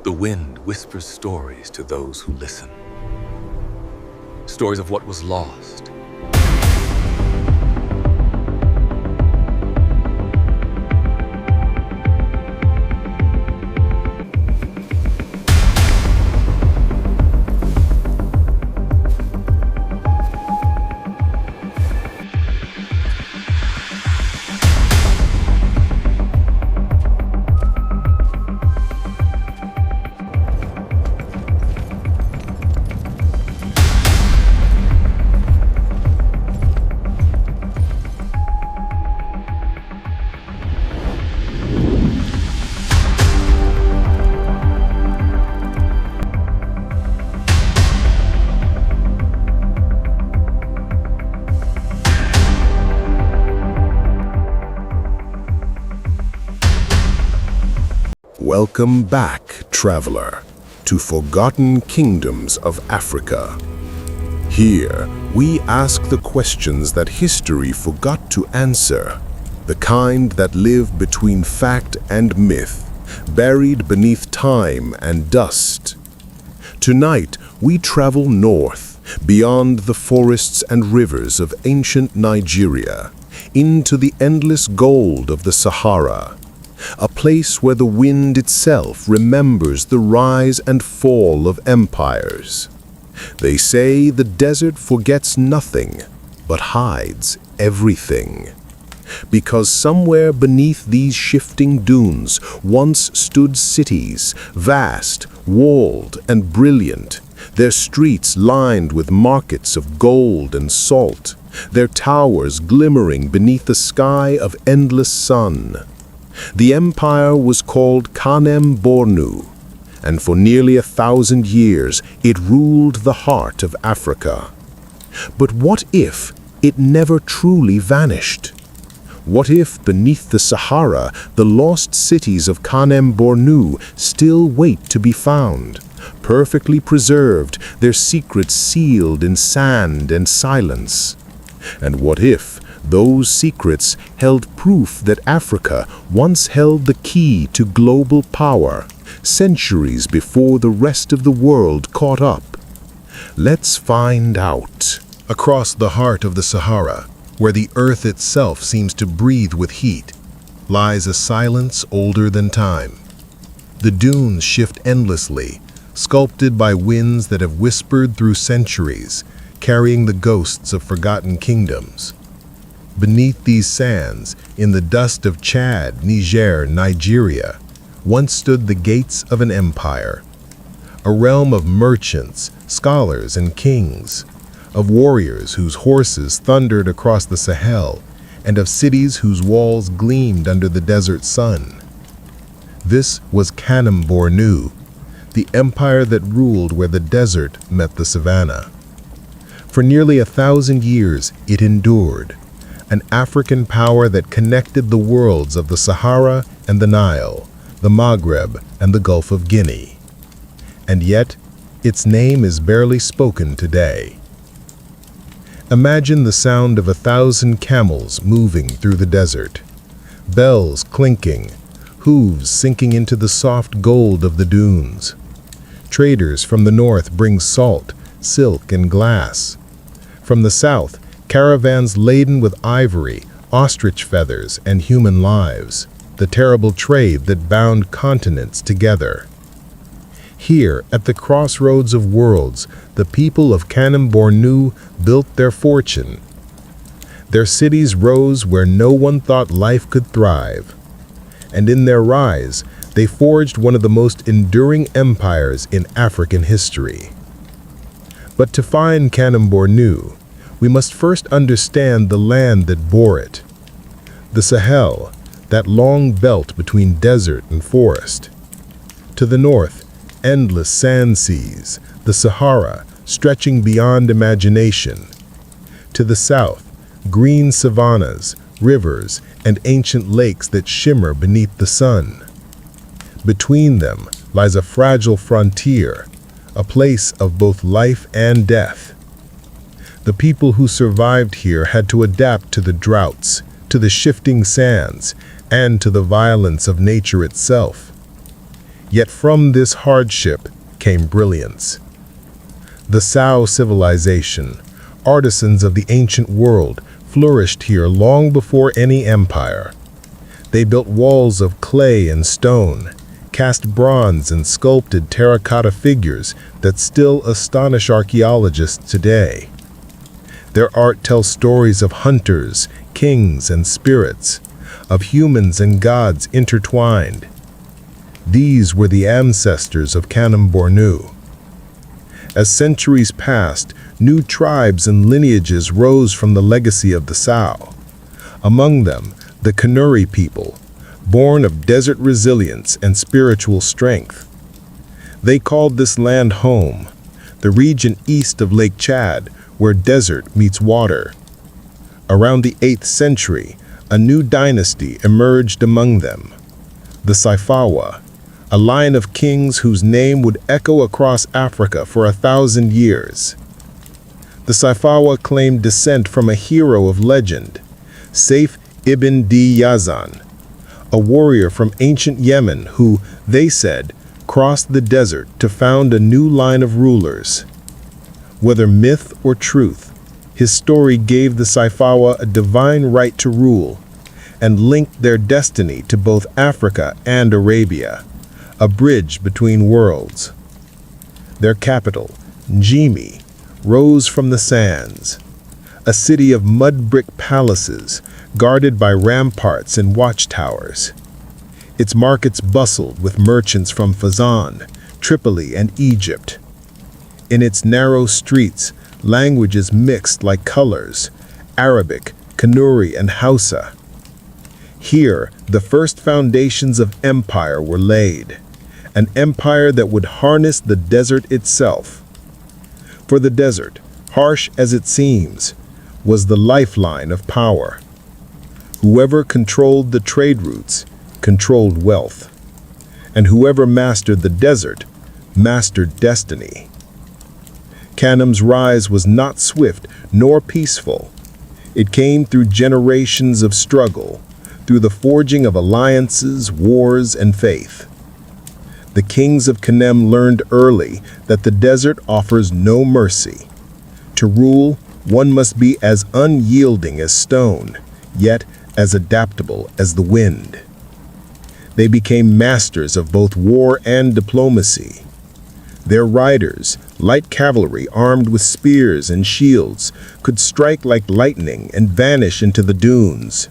The wind whispers stories to those who listen. Stories of what was lost. Welcome back, traveler, to Forgotten Kingdoms of Africa. Here, we ask the questions that history forgot to answer, the kind that live between fact and myth, buried beneath time and dust. Tonight, we travel north, beyond the forests and rivers of ancient Nigeria, into the endless gold of the Sahara, a place where the wind itself remembers the rise and fall of empires. They say the desert forgets nothing, but hides everything. Because somewhere beneath these shifting dunes once stood cities, vast, walled, and brilliant, their streets lined with markets of gold and salt, their towers glimmering beneath a sky of endless sun. The empire was called Kanem-Bornu, and for nearly 1,000 years it ruled the heart of Africa. But what if it never truly vanished? What if beneath the Sahara the lost cities of Kanem-Bornu still wait to be found, perfectly preserved, their secrets sealed in sand and silence? And what if those secrets held proof that Africa once held the key to global power, centuries before the rest of the world caught up? Let's find out. Across the heart of the Sahara, where the earth itself seems to breathe with heat, lies a silence older than time. The dunes shift endlessly, sculpted by winds that have whispered through centuries, carrying the ghosts of forgotten kingdoms. Beneath these sands, in the dust of Chad, Niger, Nigeria, once stood the gates of an empire, a realm of merchants, scholars, and kings, of warriors whose horses thundered across the Sahel, and of cities whose walls gleamed under the desert sun. This was Kanem-Bornu, the empire that ruled where the desert met the savannah. For nearly 1,000 years it endured, an African power that connected the worlds of the Sahara and the Nile, the Maghreb and the Gulf of Guinea. And yet, its name is barely spoken today. Imagine the sound of 1,000 camels moving through the desert, bells clinking, hooves sinking into the soft gold of the dunes. Traders from the north bring salt, silk, and glass. From the south, caravans laden with ivory, ostrich feathers, and human lives, the terrible trade that bound continents together. Here, at the crossroads of worlds, the people of Kanem-Bornu built their fortune. Their cities rose where no one thought life could thrive. And in their rise, they forged one of the most enduring empires in African history. But to find Kanem-Bornu, we must first understand the land that bore it. The Sahel, that long belt between desert and forest. To the north, endless sand seas, the Sahara, stretching beyond imagination. To the south, green savannas, rivers, and ancient lakes that shimmer beneath the sun. Between them lies a fragile frontier, a place of both life and death. The people who survived here had to adapt to the droughts, to the shifting sands, and to the violence of nature itself. Yet from this hardship came brilliance. The Sao civilization, artisans of the ancient world, flourished here long before any empire. They built walls of clay and stone, cast bronze and sculpted terracotta figures that still astonish archaeologists today. Their art tells stories of hunters, kings, and spirits, of humans and gods intertwined. These were the ancestors of Kanem-Bornu. As centuries passed, new tribes and lineages rose from the legacy of the Sao. Among them, the Kanuri people, born of desert resilience and spiritual strength. They called this land home, the region east of Lake Chad, where desert meets water. Around the 8th century, a new dynasty emerged among them, the Saifawa, a line of kings whose name would echo across Africa for 1,000 years. The Saifawa claimed descent from a hero of legend, Saif ibn Yazan, a warrior from ancient Yemen who, they said, crossed the desert to found a new line of rulers. Whether myth or truth, his story gave the Saifawa a divine right to rule and linked their destiny to both Africa and Arabia, a bridge between worlds. Their capital, Njimi, rose from the sands, a city of mud brick palaces guarded by ramparts and watchtowers. Its markets bustled with merchants from Fezzan, Tripoli, and Egypt. In its narrow streets, languages mixed like colors, Arabic, Kanuri, and Hausa. Here, the first foundations of empire were laid, an empire that would harness the desert itself. For the desert, harsh as it seems, was the lifeline of power. Whoever controlled the trade routes controlled wealth, and whoever mastered the desert mastered destiny. Kanem's rise was not swift nor peaceful. It came through generations of struggle, through the forging of alliances, wars, and faith. The kings of Kanem learned early that the desert offers no mercy. To rule, one must be as unyielding as stone, yet as adaptable as the wind. They became masters of both war and diplomacy. Their riders, light cavalry armed with spears and shields, could strike like lightning and vanish into the dunes.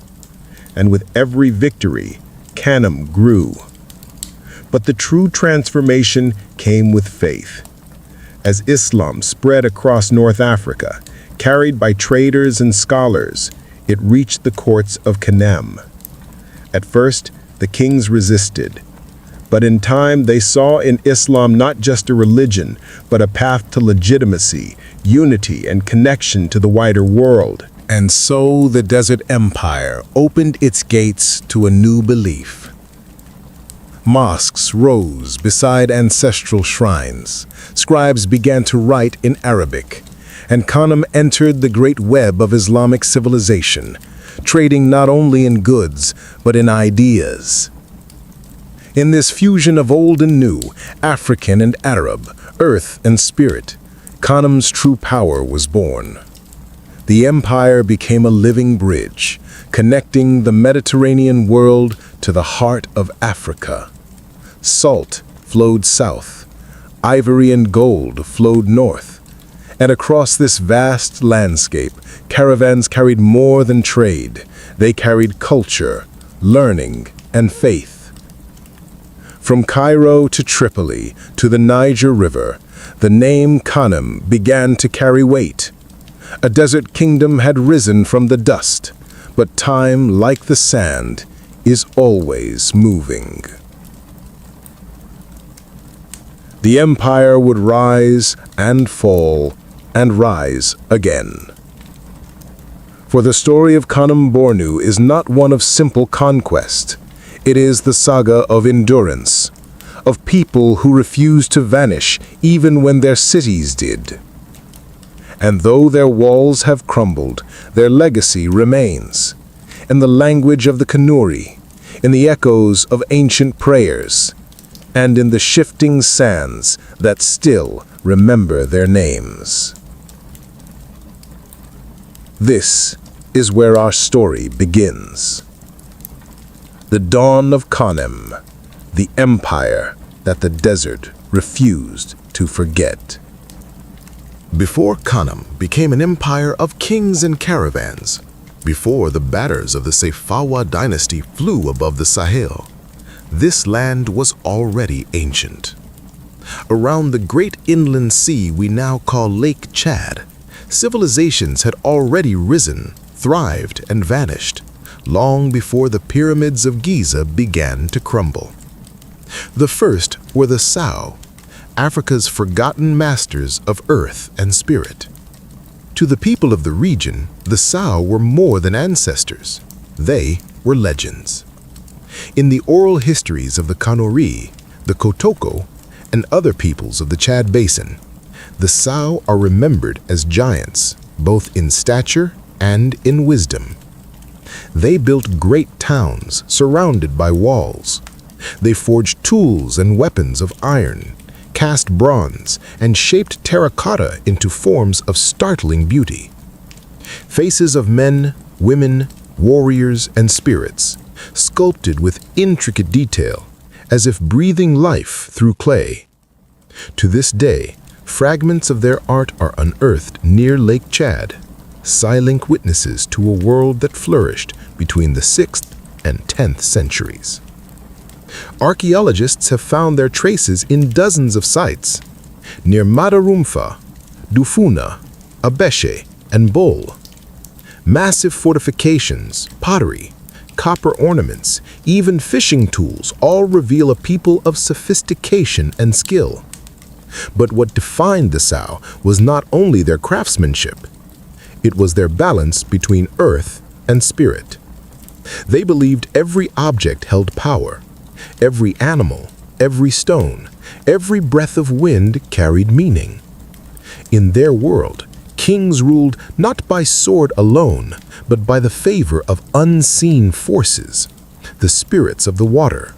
And with every victory, Kanem grew. But the true transformation came with faith. As Islam spread across North Africa, carried by traders and scholars, it reached the courts of Kanem. At first, the kings resisted, but in time they saw in Islam not just a religion, but a path to legitimacy, unity, and connection to the wider world. And so the Desert Empire opened its gates to a new belief. Mosques rose beside ancestral shrines. Scribes began to write in Arabic, and Kanem entered the great web of Islamic civilization, trading not only in goods, but in ideas. In this fusion of old and new, African and Arab, earth and spirit, Kanem's true power was born. The empire became a living bridge, connecting the Mediterranean world to the heart of Africa. Salt flowed south, ivory and gold flowed north, and across this vast landscape, caravans carried more than trade. They carried culture, learning, and faith. From Cairo to Tripoli to the Niger River, the name Kanem began to carry weight. A desert kingdom had risen from the dust, but time, like the sand, is always moving. The empire would rise and fall and rise again. For the story of Kanem-Bornu is not one of simple conquest. It is the saga of endurance, of people who refused to vanish even when their cities did. And though their walls have crumbled, their legacy remains, in the language of the Kanuri, in the echoes of ancient prayers, and in the shifting sands that still remember their names. This is where our story begins. The dawn of Kanem, the empire that the desert refused to forget. Before Kanem became an empire of kings and caravans, before the banners of the Safawa dynasty flew above the Sahel, this land was already ancient. Around the great inland sea we now call Lake Chad, civilizations had already risen, thrived, and vanished, long before the pyramids of Giza began to crumble. The first were the Sao, Africa's forgotten masters of earth and spirit. To the people of the region, the Sao were more than ancestors. They were legends. In the oral histories of the Kanuri, the Kotoko, and other peoples of the Chad Basin, the Sao are remembered as giants, both in stature and in wisdom. They built great towns surrounded by walls. They forged tools and weapons of iron, cast bronze, and shaped terracotta into forms of startling beauty. Faces of men, women, warriors, and spirits, sculpted with intricate detail, as if breathing life through clay. To this day, fragments of their art are unearthed near Lake Chad, silent witnesses to a world that flourished between the 6th and 10th centuries. Archaeologists have found their traces in dozens of sites, near Madarumfa, Dufuna, Abeshe, and Bol. Massive fortifications, pottery, copper ornaments, even fishing tools all reveal a people of sophistication and skill. But what defined the Sao was not only their craftsmanship, it was their balance between earth and spirit. They believed every object held power. Every animal, every stone, every breath of wind carried meaning. In their world, kings ruled not by sword alone, but by the favor of unseen forces, the spirits of the water,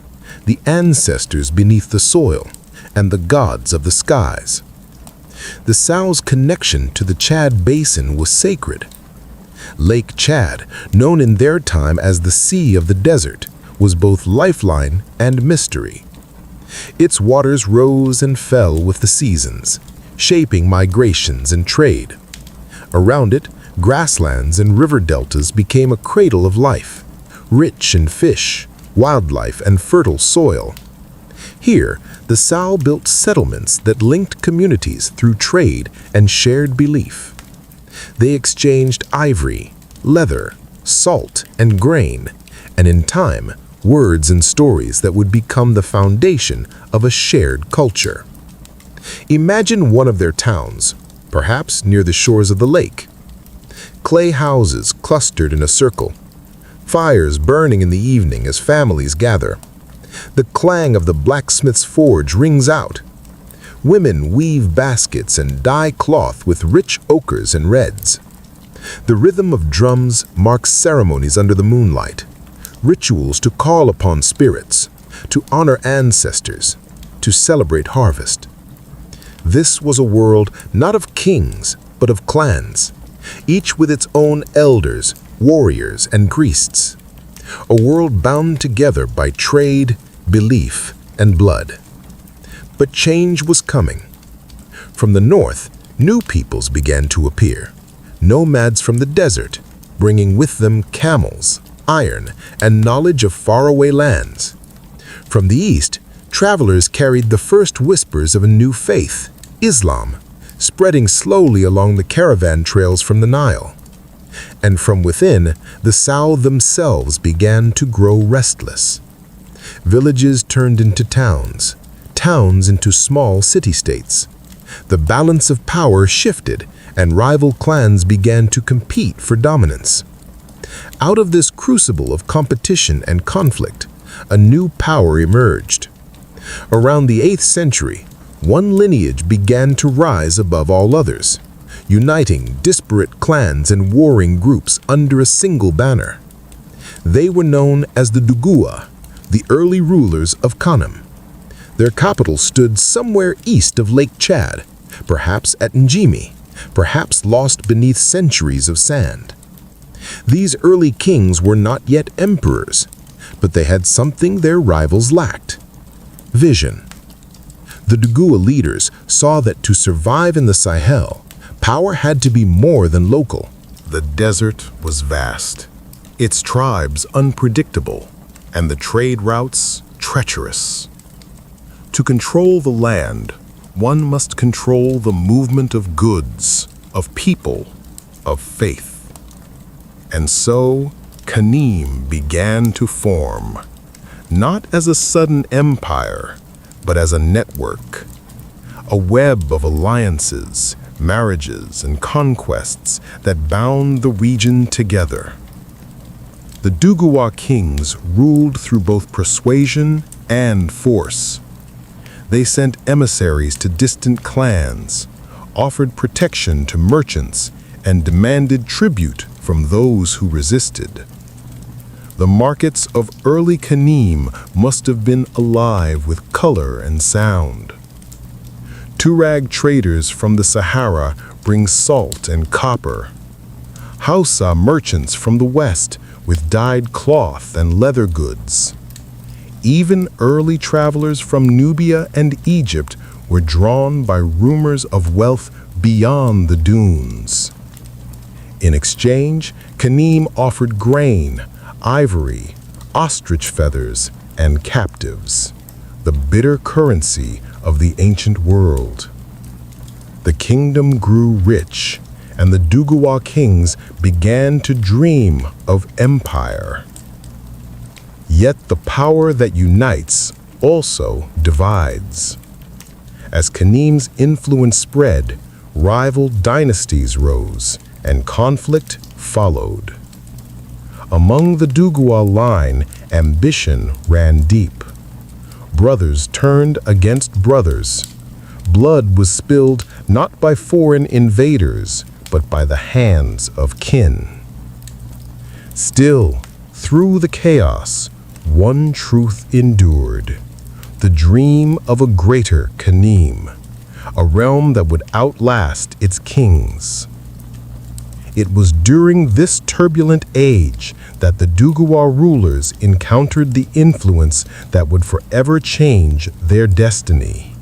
the ancestors beneath the soil, and the gods of the skies. The Sao's connection to the Chad Basin was sacred. Lake Chad, known in their time as the Sea of the Desert, was both lifeline and mystery. Its waters rose and fell with the seasons, shaping migrations and trade. Around it, grasslands and river deltas became a cradle of life, rich in fish, wildlife, and fertile soil. Here, the Sao built settlements that linked communities through trade and shared belief. They exchanged ivory, leather, salt, and grain, and in time, words and stories that would become the foundation of a shared culture. Imagine one of their towns, perhaps near the shores of the lake. Clay houses clustered in a circle, fires burning in the evening as families gather. The clang of the blacksmith's forge rings out. Women weave baskets and dye cloth with rich ochres and reds. The rhythm of drums marks ceremonies under the moonlight, rituals to call upon spirits, to honor ancestors, to celebrate harvest. This was a world not of kings, but of clans, each with its own elders, warriors, and priests. A world bound together by trade, belief, and blood. But change was coming. From the north, new peoples began to appear, nomads from the desert, bringing with them camels, iron, and knowledge of faraway lands. From the east, travelers carried the first whispers of a new faith, Islam, spreading slowly along the caravan trails from the Nile. And from within, the Sao themselves began to grow restless. Villages turned into towns, towns into small city-states. The balance of power shifted, and rival clans began to compete for dominance. Out of this crucible of competition and conflict, a new power emerged. Around the 8th century, one lineage began to rise above all others, uniting disparate clans and warring groups under a single banner. They were known as the Dugua, the early rulers of Kanem. Their capital stood somewhere east of Lake Chad, perhaps at Njimi, perhaps lost beneath centuries of sand. These early kings were not yet emperors, but they had something their rivals lacked: vision. The Dugua leaders saw that to survive in the Sahel, power had to be more than local. The desert was vast, its tribes unpredictable, and the trade routes treacherous. To control the land, one must control the movement of goods, of people, of faith. And so, Kanem began to form, not as a sudden empire, but as a network, a web of alliances, marriages, and conquests that bound the region together. The Dugua kings ruled through both persuasion and force. They sent emissaries to distant clans, offered protection to merchants, and demanded tribute from those who resisted. The markets of early Kanem must have been alive with color and sound. Turag traders from the Sahara bring salt and copper. Hausa merchants from the west with dyed cloth and leather goods. Even early travelers from Nubia and Egypt were drawn by rumors of wealth beyond the dunes. In exchange, Kanem offered grain, ivory, ostrich feathers, and captives, the bitter currency of the ancient world. The kingdom grew rich, and the Dugua kings began to dream of empire. Yet the power that unites also divides. As Kanem's influence spread, rival dynasties rose, and conflict followed. Among the Dugua line, ambition ran deep. Brothers turned against brothers. Blood was spilled not by foreign invaders, but by the hands of kin. Still, through the chaos, one truth endured: the dream of a greater Kanem, a realm that would outlast its kings. It was during this turbulent age that the Dugua rulers encountered the influence that would forever change their destiny.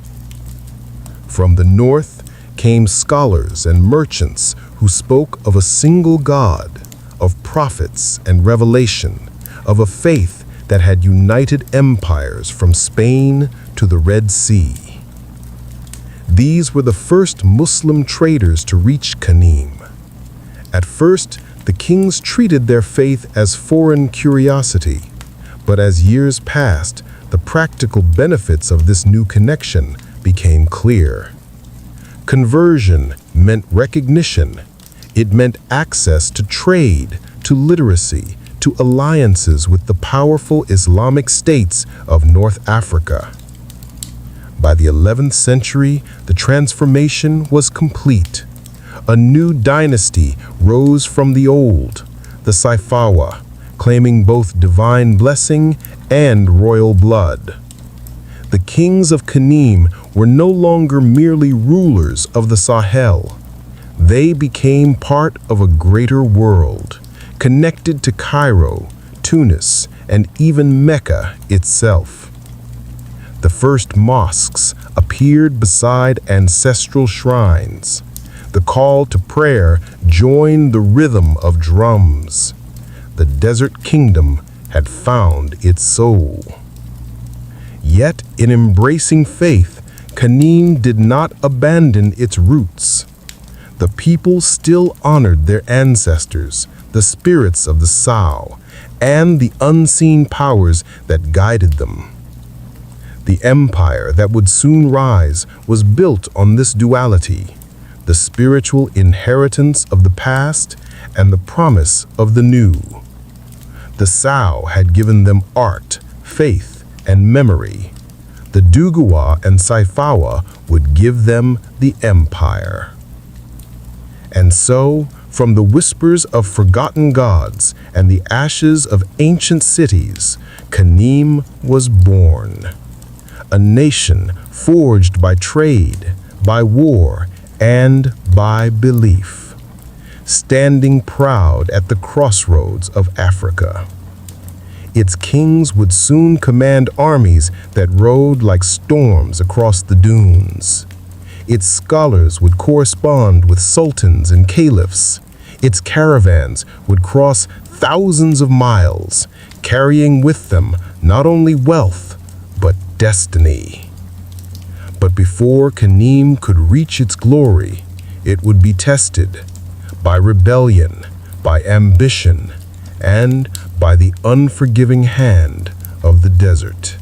From the north came scholars and merchants who spoke of a single God, of prophets and revelation, of a faith that had united empires from Spain to the Red Sea. These were the first Muslim traders to reach Kanem. At first, the kings treated their faith as foreign curiosity, but as years passed, the practical benefits of this new connection became clear. Conversion meant recognition. It meant access to trade, to literacy, to alliances with the powerful Islamic states of North Africa. By the 11th century, the transformation was complete. A new dynasty rose from the old, the Saifawa, claiming both divine blessing and royal blood. The kings of Kanem were no longer merely rulers of the Sahel. They became part of a greater world, connected to Cairo, Tunis, and even Mecca itself. The first mosques appeared beside ancestral shrines. The call to prayer joined the rhythm of drums. The desert kingdom had found its soul. Yet, in embracing faith, Kanem did not abandon its roots. The people still honored their ancestors, the spirits of the Sao, and the unseen powers that guided them. The empire that would soon rise was built on this duality: the spiritual inheritance of the past and the promise of the new. The Sao had given them art, faith, and memory. The Dugua and Saifawa would give them the empire. And so, from the whispers of forgotten gods and the ashes of ancient cities, Kanem was born. a nation forged by trade, by war, and by belief, standing proud at the crossroads of Africa. Its kings would soon command armies that rode like storms across the dunes. Its scholars would correspond with sultans and caliphs. Its caravans would cross thousands of miles, carrying with them not only wealth, but destiny. But before Kanem could reach its glory, it would be tested by rebellion, by ambition, and by the unforgiving hand of the desert.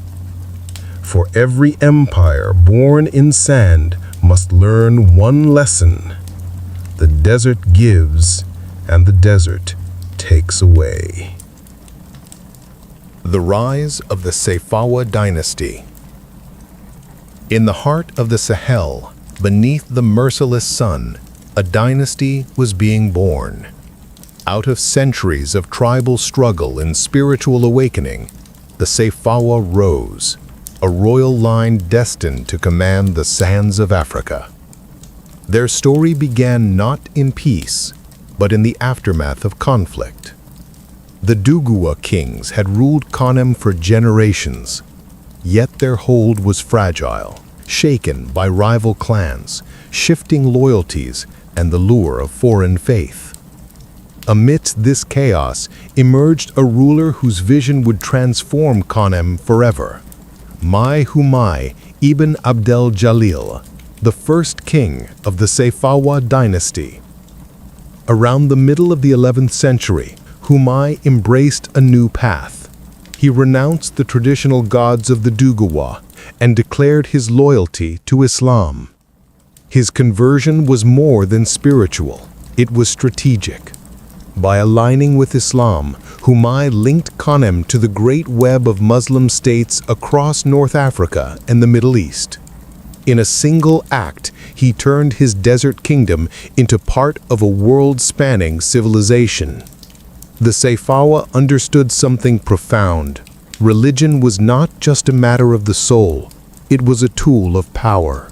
For every empire born in sand must learn one lesson: the desert gives and the desert takes away. The rise of the Sayfawa dynasty. In the heart of the Sahel, beneath the merciless sun, a dynasty was being born. Out of centuries of tribal struggle and spiritual awakening, the Sayfawa rose, a royal line destined to command the sands of Africa. Their story began not in peace, but in the aftermath of conflict. The Duguwa kings had ruled Kanem for generations, yet their hold was fragile, shaken by rival clans, shifting loyalties, and the lure of foreign faith. Amidst this chaos emerged a ruler whose vision would transform Kanem forever. Mai Ibn Abdel Jalil, the first king of the Sayfawa dynasty. Around the middle of the 11th century, Humai embraced a new path. He renounced the traditional gods of the Duguwa and declared his loyalty to Islam. His conversion was more than spiritual, it was strategic. By aligning with Islam, Humai linked Kanem to the great web of Muslim states across North Africa and the Middle East. In a single act, he turned his desert kingdom into part of a world-spanning civilization. The Sayfawa understood something profound. Religion was not just a matter of the soul, it was a tool of power.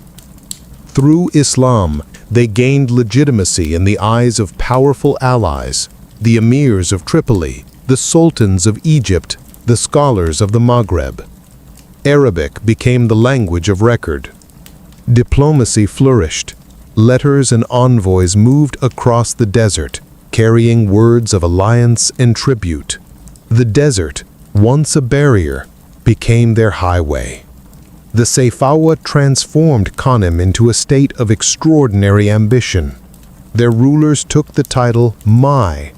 Through Islam, they gained legitimacy in the eyes of powerful allies, the emirs of Tripoli, the sultans of Egypt, the scholars of the Maghreb. Arabic became the language of record. Diplomacy flourished. Letters and envoys moved across the desert, carrying words of alliance and tribute. The desert, once a barrier, became their highway. The Sayfawa transformed Kanem into a state of extraordinary ambition. Their rulers took the title Mai,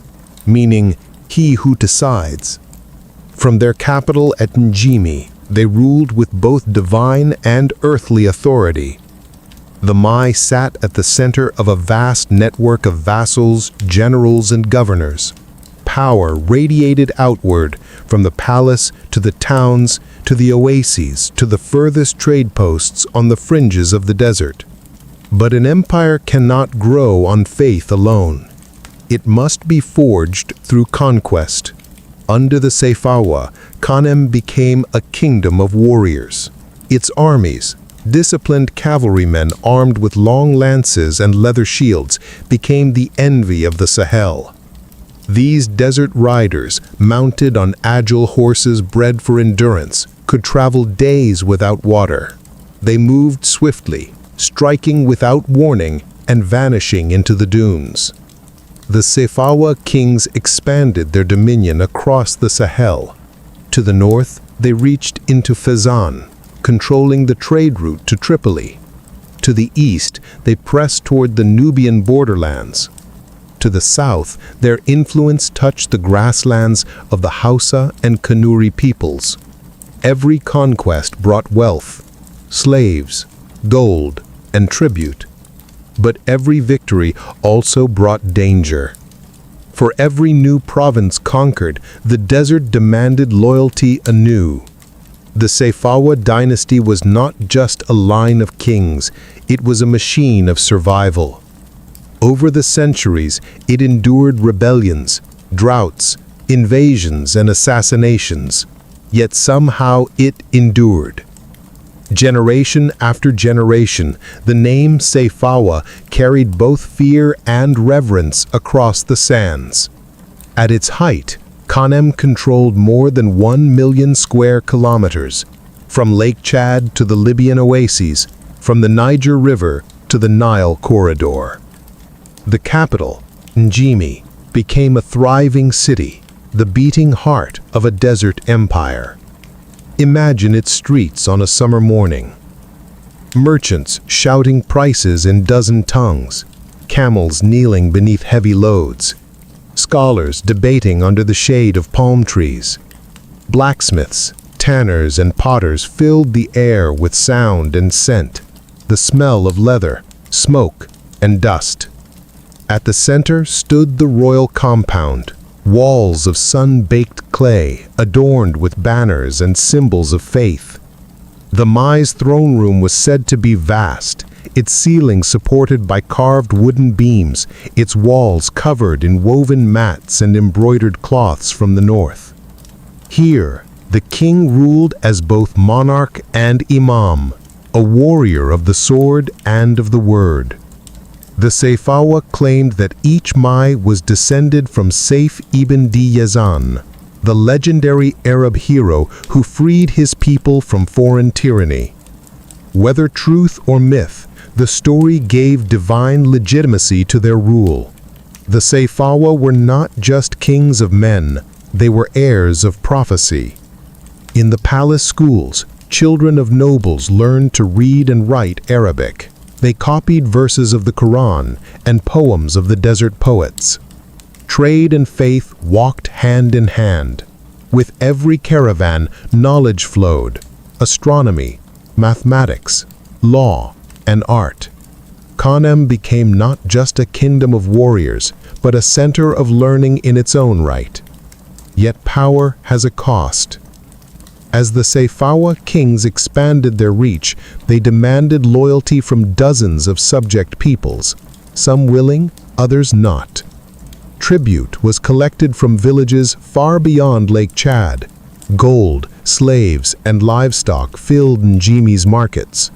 meaning he who decides. From their capital at Njimi, they ruled with both divine and earthly authority. The Mai sat at the center of a vast network of vassals, generals, and governors. Power radiated outward, from the palace to the towns, to the oases, to the furthest trade posts on the fringes of the desert. But an empire cannot grow on faith alone. It must be forged through conquest. Under the Sayfawa, Kanem became a kingdom of warriors. Its armies, disciplined cavalrymen armed with long lances and leather shields, became the envy of the Sahel. These desert riders, mounted on agile horses bred for endurance, could travel days without water. They moved swiftly, striking without warning and vanishing into the dunes. The Sayfawa kings expanded their dominion across the Sahel. To the north, they reached into Fezzan, controlling the trade route to Tripoli. To the east, they pressed toward the Nubian borderlands. To the south, their influence touched the grasslands of the Hausa and Kanuri peoples. Every conquest brought wealth, slaves, gold, and tribute. But every victory also brought danger. For every new province conquered, the desert demanded loyalty anew. The Sayfawa dynasty was not just a line of kings, it was a machine of survival. Over the centuries, it endured rebellions, droughts, invasions, and assassinations. Yet somehow it endured. Generation after generation, the name Sayfawa carried both fear and reverence across the sands. At its height, Kanem controlled more than 1 million square kilometers, from Lake Chad to the Libyan oases, from the Niger River to the Nile corridor. The capital, Njimi, became a thriving city, the beating heart of a desert empire. Imagine its streets on a summer morning. Merchants shouting prices in dozen tongues, camels kneeling beneath heavy loads, scholars debating under the shade of palm trees. Blacksmiths, tanners, and potters filled the air with sound and scent, the smell of leather, smoke, and dust. At the center stood the royal compound, walls of sun-baked clay adorned with banners and symbols of faith. The Mai's throne room was said to be vast, its ceiling supported by carved wooden beams, its walls covered in woven mats and embroidered cloths from the north. Here, the king ruled as both monarch and imam, a warrior of the sword and of the word. The Sayfawa claimed that each Mai was descended from Saif ibn Yazan, the legendary Arab hero who freed his people from foreign tyranny. Whether truth or myth, the story gave divine legitimacy to their rule. The Sayfawa were not just kings of men, they were heirs of prophecy. In the palace schools, children of nobles learned to read and write Arabic. They copied verses of the Quran and poems of the desert poets. Trade and faith walked hand in hand. With every caravan, knowledge flowed: astronomy, mathematics, law, and art. Kanem became not just a kingdom of warriors, but a center of learning in its own right. Yet power has a cost. As the Sayfawa kings expanded their reach, they demanded loyalty from dozens of subject peoples, some willing, others not. Tribute was collected from villages far beyond Lake Chad. Gold, slaves, and livestock filled Njimi's markets.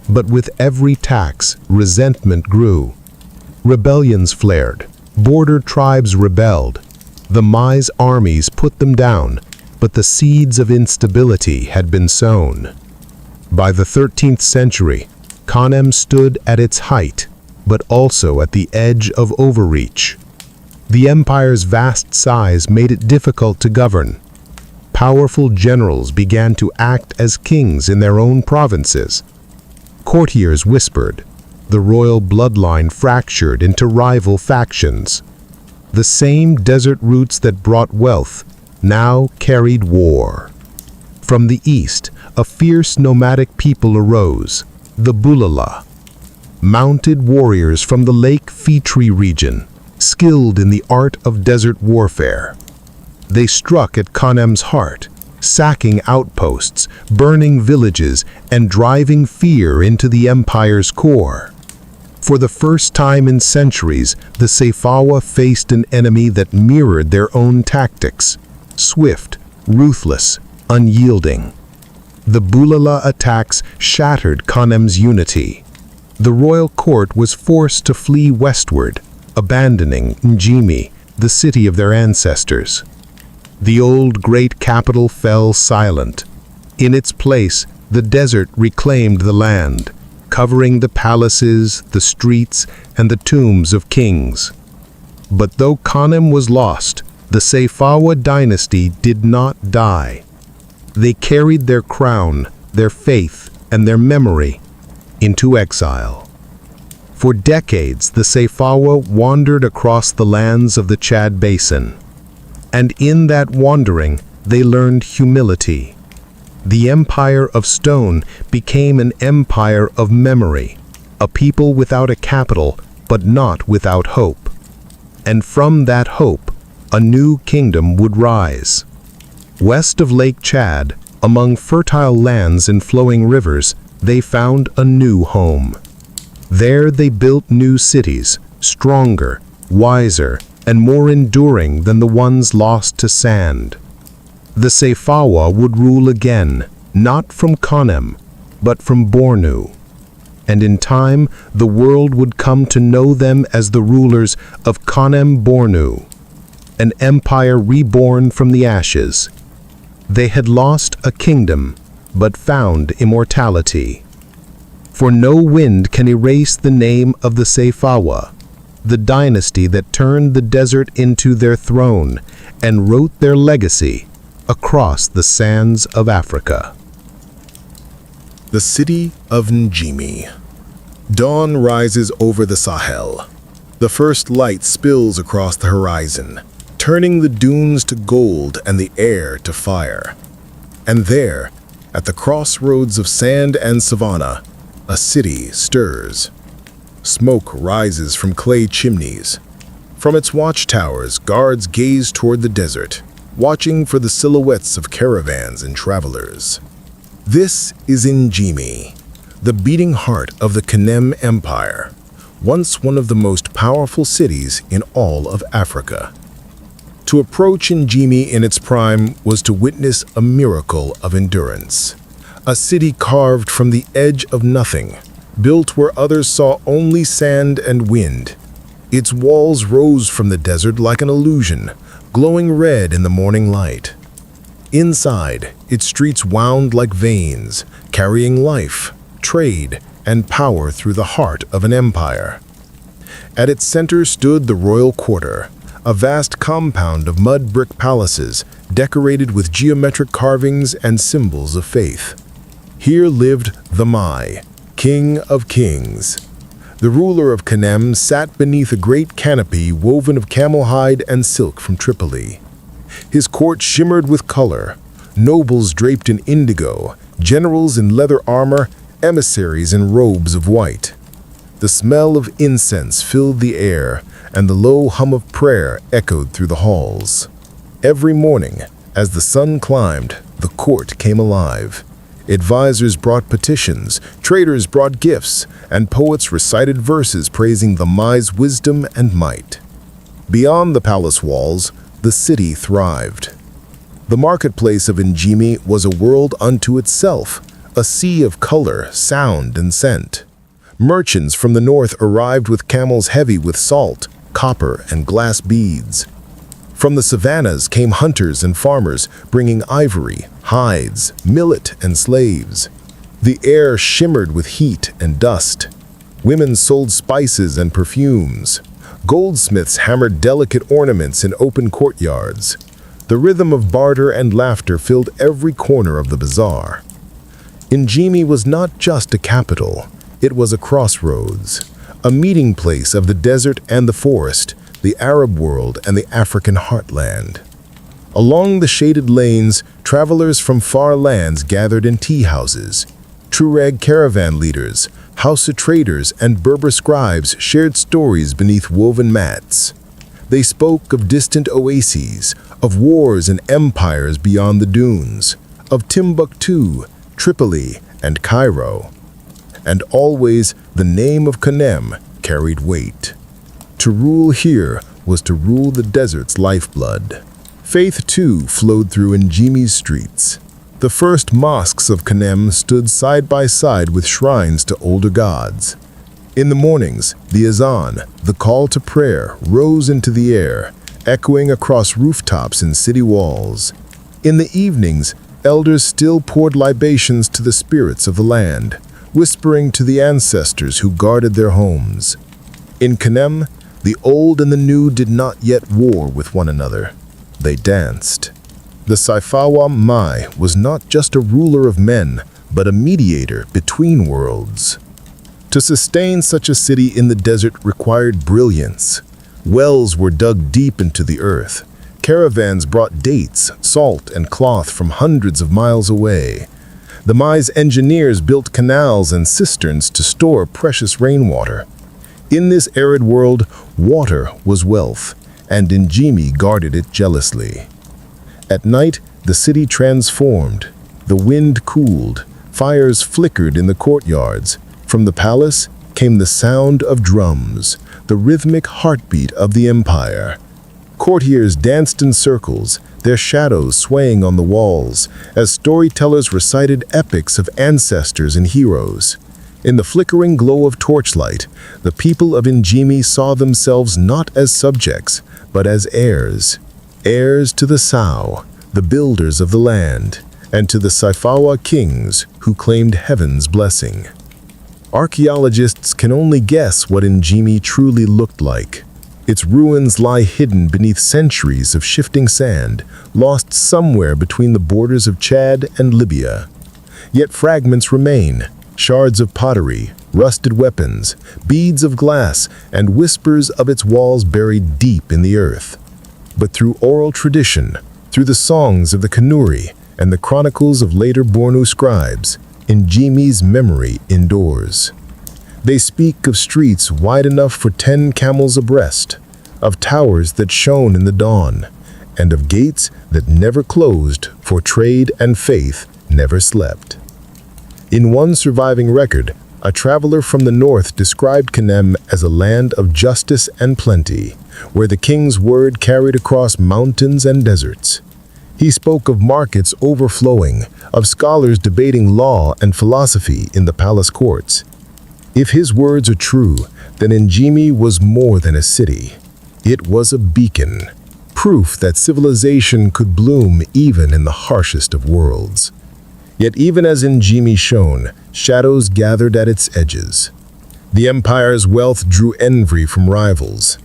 But with every tax, resentment grew. Rebellions flared. Border tribes rebelled. The Mai's armies put them down, but the seeds of instability had been sown. By the 13th century, Kanem stood at its height, but also at the edge of overreach. The empire's vast size made it difficult to govern. Powerful generals began to act as kings in their own provinces. Courtiers whispered. The royal bloodline fractured into rival factions. The same desert roots that brought wealth now carried war. From the east, a fierce nomadic people arose, the Bulala. Mounted warriors from the Lake Fitri region, skilled in the art of desert warfare. They struck at Kanem's heart, sacking outposts, burning villages, and driving fear into the empire's core. For the first time in centuries, the Sayfawa faced an enemy that mirrored their own tactics: swift, ruthless, unyielding. The Bulala attacks shattered Kanem's unity. The royal court was forced to flee westward, abandoning Njimi, the city of their ancestors. The old great capital fell silent. In its place, the desert reclaimed the land, covering the palaces, the streets, and the tombs of kings. But though Kanem was lost, the Sayfawa dynasty did not die. They carried their crown, their faith, and their memory into exile. For decades, the Sayfawa wandered across the lands of the Chad Basin. And in that wandering, they learned humility. The empire of stone became an empire of memory, a people without a capital, but not without hope. And from that hope, a new kingdom would rise. West of Lake Chad, among fertile lands and flowing rivers, they found a new home. There they built new cities, stronger, wiser, and more enduring than the ones lost to sand. The Sayfawa would rule again, not from Kanem, but from Bornu. And in time, the world would come to know them as the rulers of Kanem-Bornu, an empire reborn from the ashes. They had lost a kingdom, but found immortality. For no wind can erase the name of the Sayfawa, the dynasty that turned the desert into their throne and wrote their legacy across the sands of Africa. The city of Njimi. Dawn rises over the Sahel. The first light spills across the horizon, turning the dunes to gold and the air to fire. And there, at the crossroads of sand and savanna, a city stirs. Smoke rises from clay chimneys. From its watchtowers, guards gaze toward the desert, watching for the silhouettes of caravans and travelers. This is Njimi, the beating heart of the Kanem Empire, once one of the most powerful cities in all of Africa. To approach Njimi in its prime was to witness a miracle of endurance. A city carved from the edge of nothing, built where others saw only sand and wind. Its walls rose from the desert like an illusion, glowing red in the morning light. Inside, its streets wound like veins, carrying life, trade, and power through the heart of an empire. At its center stood the royal quarter, a vast compound of mud brick palaces decorated with geometric carvings and symbols of faith. Here lived the Mai, King of Kings. The ruler of Kanem sat beneath a great canopy woven of camel hide and silk from Tripoli. His court shimmered with color, nobles draped in indigo, generals in leather armor, emissaries in robes of white. The smell of incense filled the air, and the low hum of prayer echoed through the halls. Every morning, as the sun climbed, the court came alive. Advisors brought petitions, traders brought gifts, and poets recited verses praising the Mai's wisdom and might. Beyond the palace walls, the city thrived. The marketplace of Njimi was a world unto itself, a sea of color, sound, and scent. Merchants from the north arrived with camels heavy with salt, copper, and glass beads. From the savannas came hunters and farmers bringing ivory, hides, millet, and slaves. The air shimmered with heat and dust. Women sold spices and perfumes. Goldsmiths hammered delicate ornaments in open courtyards. The rhythm of barter and laughter filled every corner of the bazaar. Njimi was not just a capital, it was a crossroads, a meeting place of the desert and the forest, the Arab world and the African heartland. Along the shaded lanes, travelers from far lands gathered in tea houses. Tuareg caravan leaders, Hausa traders, and Berber scribes shared stories beneath woven mats. They spoke of distant oases, of wars and empires beyond the dunes, of Timbuktu, Tripoli, and Cairo. And always the name of Kanem carried weight. To rule here was to rule the desert's lifeblood. Faith, too, flowed through Njimi's streets. The first mosques of Kanem stood side by side with shrines to older gods. In the mornings, the azan, the call to prayer, rose into the air, echoing across rooftops and city walls. In the evenings, elders still poured libations to the spirits of the land, whispering to the ancestors who guarded their homes. In Kanem, the old and the new did not yet war with one another. They danced. The Sayfawa Mai was not just a ruler of men, but a mediator between worlds. To sustain such a city in the desert required brilliance. Wells were dug deep into the earth. Caravans brought dates, salt, and cloth from hundreds of miles away. The Mai's engineers built canals and cisterns to store precious rainwater. In this arid world, water was wealth, and Njimi guarded it jealously. At night, the city transformed. The wind cooled, fires flickered in the courtyards. From the palace came the sound of drums, the rhythmic heartbeat of the empire. Courtiers danced in circles, their shadows swaying on the walls as storytellers recited epics of ancestors and heroes. In the flickering glow of torchlight, the people of Njimi saw themselves not as subjects, but as heirs. Heirs to the Sao, the builders of the land, and to the Saifawa kings who claimed heaven's blessing. Archaeologists can only guess what Njimi truly looked like. Its ruins lie hidden beneath centuries of shifting sand, lost somewhere between the borders of Chad and Libya. Yet fragments remain, shards of pottery, rusted weapons, beads of glass, and whispers of its walls buried deep in the earth. But through oral tradition, through the songs of the Kanuri and the chronicles of later Bornu scribes, Njimi's memory endures. They speak of streets wide enough for 10 camels abreast, of towers that shone in the dawn, and of gates that never closed, for trade and faith never slept. In one surviving record, a traveler from the north described Kanem as a land of justice and plenty, where the king's word carried across mountains and deserts. He spoke of markets overflowing, of scholars debating law and philosophy in the palace courts. If his words are true, then Njimi was more than a city. It was a beacon, proof that civilization could bloom even in the harshest of worlds. Yet even as Njimi shone, shadows gathered at its edges. The empire's wealth drew envy from rivals.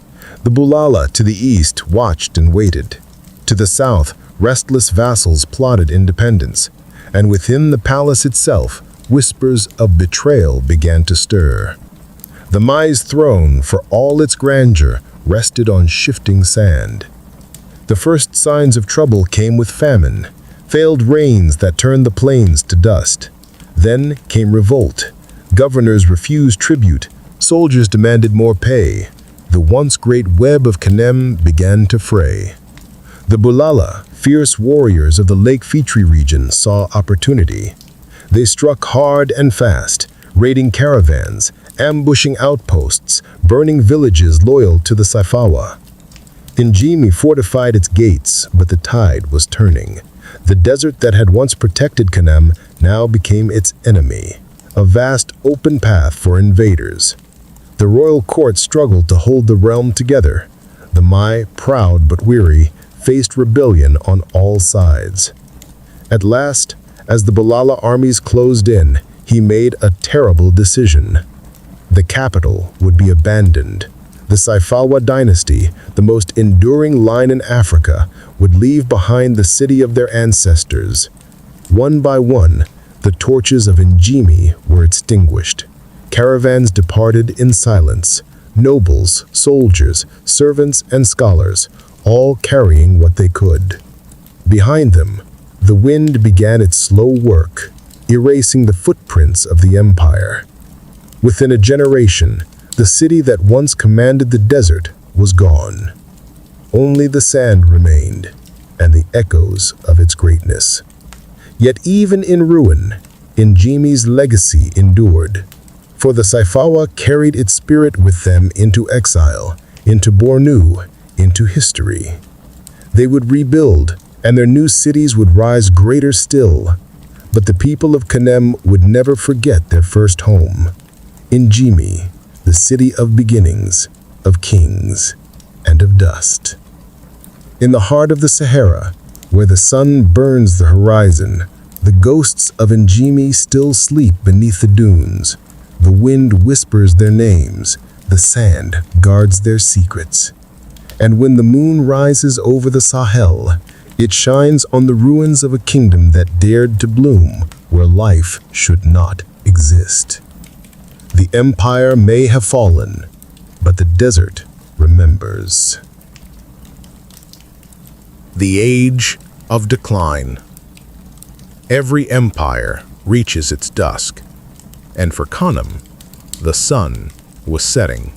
The Bulala to the east watched and waited. To the south, restless vassals plotted independence, and within the palace itself, whispers of betrayal began to stir. The Mai's throne, for all its grandeur, rested on shifting sand. The first signs of trouble came with famine, failed rains that turned the plains to dust. Then came revolt. Governors refused tribute, soldiers demanded more pay. The once great web of Kanem began to fray. The Bulala, fierce warriors of the Lake Fitri region, saw opportunity. They struck hard and fast, raiding caravans, ambushing outposts, burning villages loyal to the Saifawa. Njimi fortified its gates, but the tide was turning. The desert that had once protected Kanem now became its enemy, a vast open path for invaders. The royal court struggled to hold the realm together. The Mai, proud but weary, faced rebellion on all sides. At last, as the Bulala armies closed in, he made a terrible decision. The capital would be abandoned. The Saifawa dynasty, the most enduring line in Africa, would leave behind the city of their ancestors. One by one, the torches of Njimi were extinguished. Caravans departed in silence. Nobles, soldiers, servants, and scholars, all carrying what they could. Behind them, the wind began its slow work, erasing the footprints of the empire. Within a generation, the city that once commanded the desert was gone. Only the sand remained, and the echoes of its greatness. Yet even in ruin, Njimi's legacy endured. For the Saifawa carried its spirit with them into exile, into Bornu, into history. They would rebuild, and their new cities would rise greater still. But the people of Kanem would never forget their first home. Njimi, the city of beginnings, of kings, and of dust. In the heart of the Sahara, where the sun burns the horizon, the ghosts of Njimi still sleep beneath the dunes. The wind whispers their names, the sand guards their secrets. And when the moon rises over the Sahel, it shines on the ruins of a kingdom that dared to bloom where life should not exist. The empire may have fallen, but the desert remembers. The Age of Decline. Every empire reaches its dusk, and for Kanem, the sun was setting.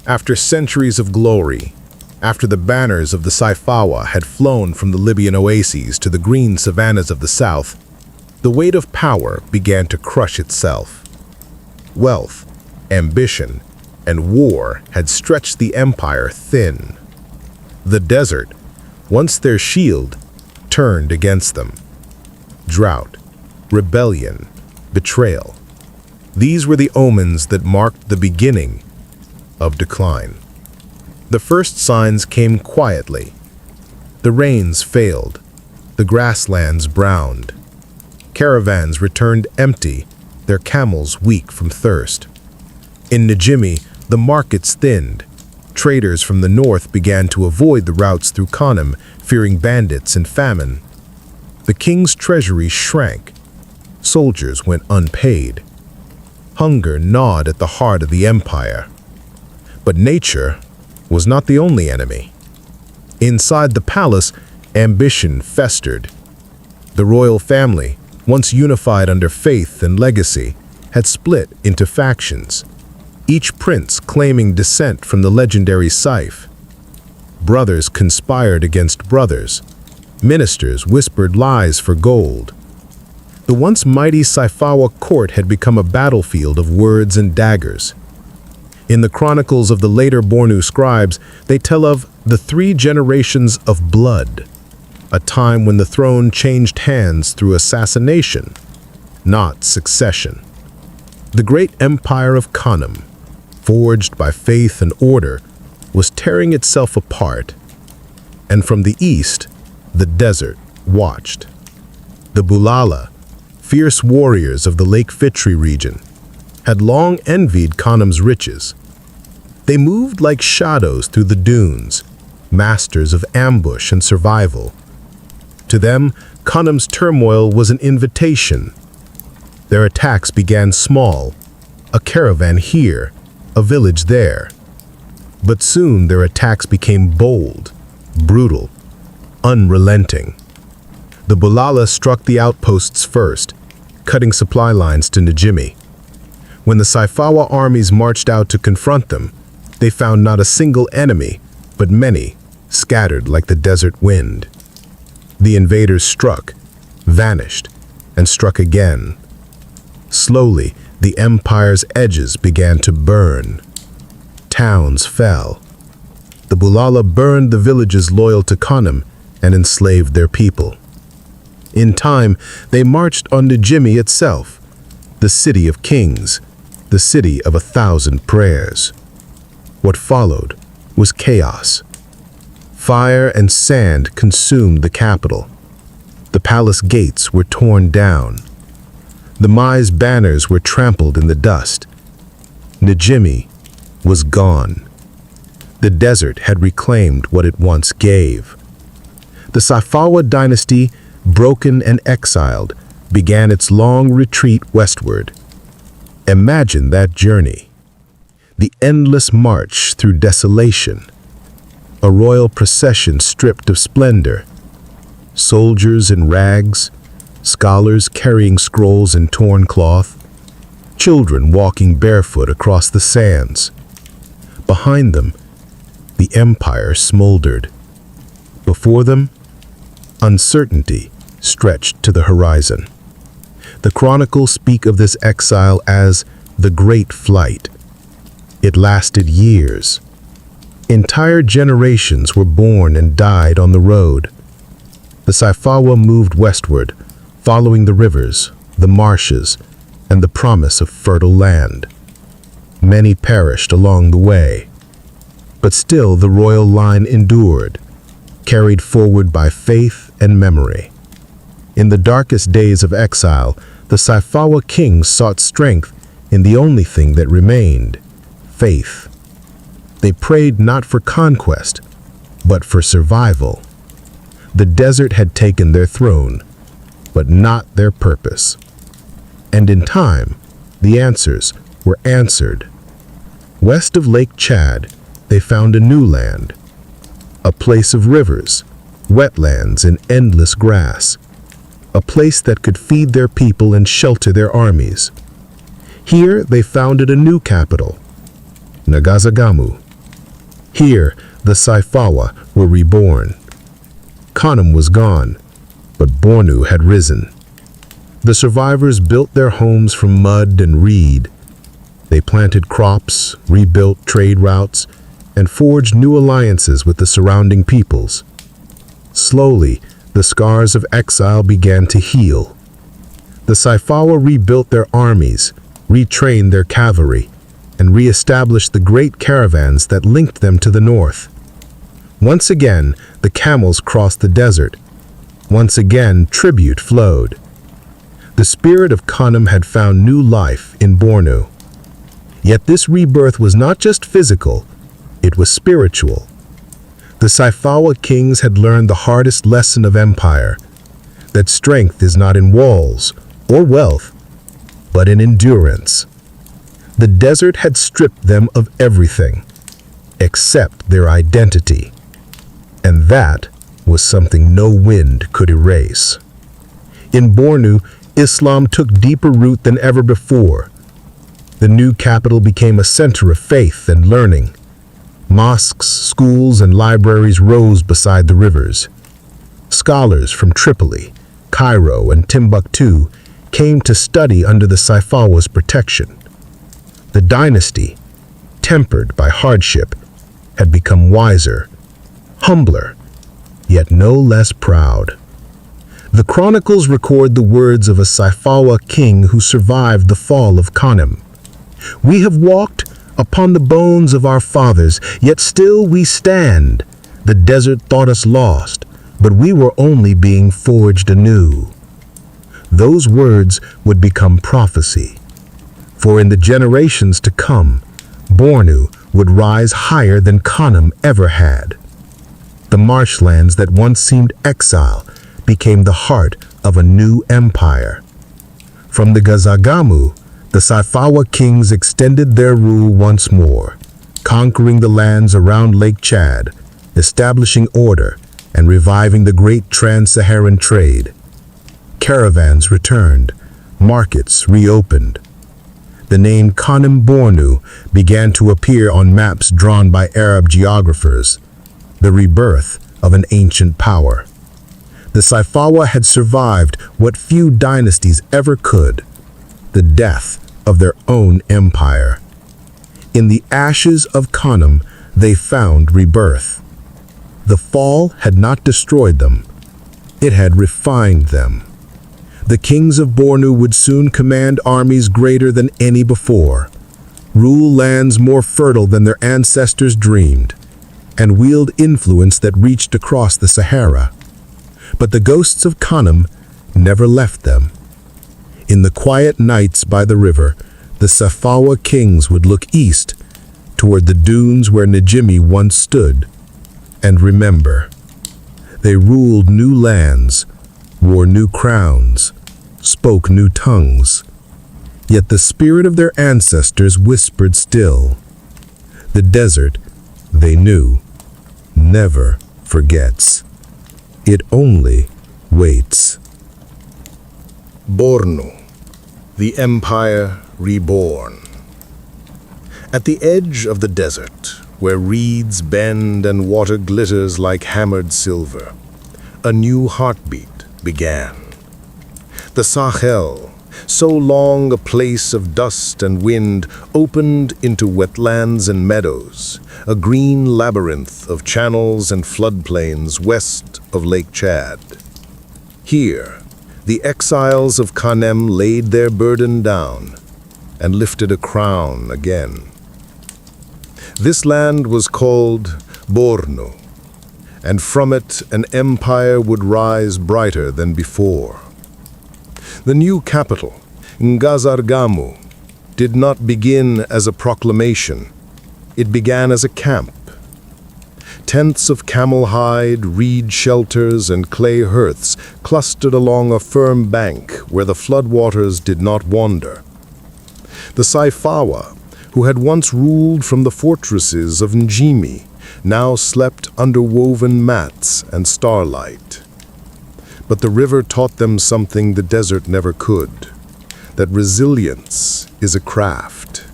After centuries of glory, after the banners of the Saifawa had flown from the Libyan oases to the green savannas of the south, the weight of power began to crush itself. Wealth, ambition, and war had stretched the empire thin. The desert, once their shield, turned against them. Drought, rebellion, betrayal. These were the omens that marked the beginning of decline. The first signs came quietly. The rains failed. The grasslands browned. Caravans returned empty, their camels weak from thirst. In Nejimi, the markets thinned. Traders from the north began to avoid the routes through Kanem, fearing bandits and famine. The king's treasury shrank. Soldiers went unpaid. Hunger gnawed at the heart of the empire. But nature was not the only enemy. Inside the palace, ambition festered. The royal family, once unified under faith and legacy, had split into factions, each prince claiming descent from the legendary Saif. Brothers conspired against brothers. Ministers whispered lies for gold. The once mighty Saifawa court had become a battlefield of words and daggers. In the chronicles of the later Bornu scribes, they tell of the 3 generations of blood, a time when the throne changed hands through assassination, not succession. The great empire of Kanem, forged by faith and order, was tearing itself apart. And from the east, the desert watched. The Bulala, fierce warriors of the Lake Fitri region, had long envied Kanem's riches. They moved like shadows through the dunes, masters of ambush and survival. To them, Kanem's turmoil was an invitation. Their attacks began small, a caravan here, a village there. But soon their attacks became bold, brutal, unrelenting. The Bulala struck the outposts first, cutting supply lines to Nejimi. When the Saifawa armies marched out to confront them, they found not a single enemy, but many, scattered like the desert wind. The invaders struck, vanished, and struck again. Slowly, the empire's edges began to burn. Towns fell. The Bulala burned the villages loyal to Kanem and enslaved their people. In time, they marched on Nejimi itself, the city of kings, the city of 1,000 prayers. What followed was chaos. Fire and sand consumed the capital. The palace gates were torn down. The Mai's banners were trampled in the dust. Nejimi was gone. The desert had reclaimed what it once gave. The Saifawa dynasty, broken and exiled, began its long retreat westward. Imagine that journey. The endless march through desolation. A royal procession stripped of splendor. Soldiers in rags, scholars carrying scrolls in torn cloth, children walking barefoot across the sands. Behind them, the empire smoldered. Before them, uncertainty stretched to the horizon. The chronicles speak of this exile as the Great Flight. It lasted years. Entire generations were born and died on the road. The Saifawa moved westward, following the rivers, the marshes, and the promise of fertile land. Many perished along the way. But still the royal line endured, carried forward by faith and memory. In the darkest days of exile, the Saifawa kings sought strength in the only thing that remained, faith. They prayed not for conquest, but for survival. The desert had taken their throne, but not their purpose. And in time, the answers were answered. West of Lake Chad, they found a new land, a place of rivers, wetlands, and endless grass, a place that could feed their people and shelter their armies. Here they founded a new capital, Nagazagamu. Here the Saifawa were reborn. Kanem was gone, but Bornu had risen. The survivors built their homes from mud and reed. They planted crops, rebuilt trade routes, and forged new alliances with the surrounding peoples. Slowly, the scars of exile began to heal. The Saifawa rebuilt their armies, retrained their cavalry, and re-established the great caravans that linked them to the north. Once again, the camels crossed the desert. Once again, tribute flowed. The spirit of Kanem had found new life in Bornu. Yet this rebirth was not just physical, it was spiritual. The Saifawa kings had learned the hardest lesson of empire, that strength is not in walls or wealth, but in endurance. The desert had stripped them of everything, except their identity. And that was something no wind could erase. In Bornu, Islam took deeper root than ever before. The new capital became a center of faith and learning. Mosques, schools, and libraries rose beside the rivers. Scholars from Tripoli, Cairo, and Timbuktu came to study under the Saifawa's protection. The dynasty, tempered by hardship, had become wiser, humbler, yet no less proud. The chronicles record the words of a Saifawa king who survived the fall of Kanem. "We have walked upon the bones of our fathers, yet still we stand. The desert thought us lost, but we were only being forged anew." Those words would become prophecy. For in the generations to come, Bornu would rise higher than Kanem ever had. The marshlands that once seemed exile became the heart of a new empire. From the Gazagamu, the Saifawa kings extended their rule once more, conquering the lands around Lake Chad, establishing order, and reviving the great trans-Saharan trade. Caravans returned, markets reopened. The name Kanem-Bornu began to appear on maps drawn by Arab geographers, the rebirth of an ancient power. The Saifawa had survived what few dynasties ever could, the death of their own empire. In the ashes of Kanem, they found rebirth. The fall had not destroyed them, it had refined them. The kings of Bornu would soon command armies greater than any before, rule lands more fertile than their ancestors dreamed, and wield influence that reached across the Sahara. But the ghosts of Kanem never left them. In the quiet nights by the river, the Saifawa kings would look east toward the dunes where Najimi once stood, and remember, they ruled new lands, wore new crowns, spoke new tongues. Yet the spirit of their ancestors whispered still. The desert, they knew, never forgets. It only waits. Bornu, the empire reborn. At the edge of the desert, where reeds bend and water glitters like hammered silver, a new heartbeat began. The Sahel, so long a place of dust and wind, opened into wetlands and meadows, a green labyrinth of channels and floodplains west of Lake Chad. Here, the exiles of Kanem laid their burden down and lifted a crown again. This land was called Bornu, and from it an empire would rise brighter than before. The new capital, Ngazargamu, did not begin as a proclamation. It began as a camp. Tents of camel hide, reed shelters, and clay hearths clustered along a firm bank where the floodwaters did not wander. The Saifawa, who had once ruled from the fortresses of Njimi, now slept under woven mats and starlight. But the river taught them something the desert never could, that resilience is a craft.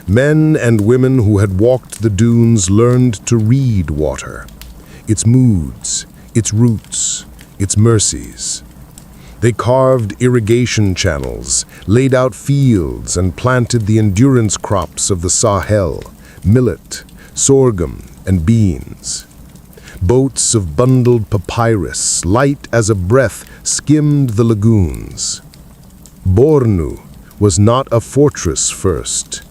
Men and women who had walked the dunes learned to read water, its moods, its roots, its mercies. They carved irrigation channels, laid out fields, and planted the endurance crops of the Sahel, millet, sorghum, and beans. Boats of bundled papyrus, light as a breath, skimmed the lagoons. Bornu was not a fortress first.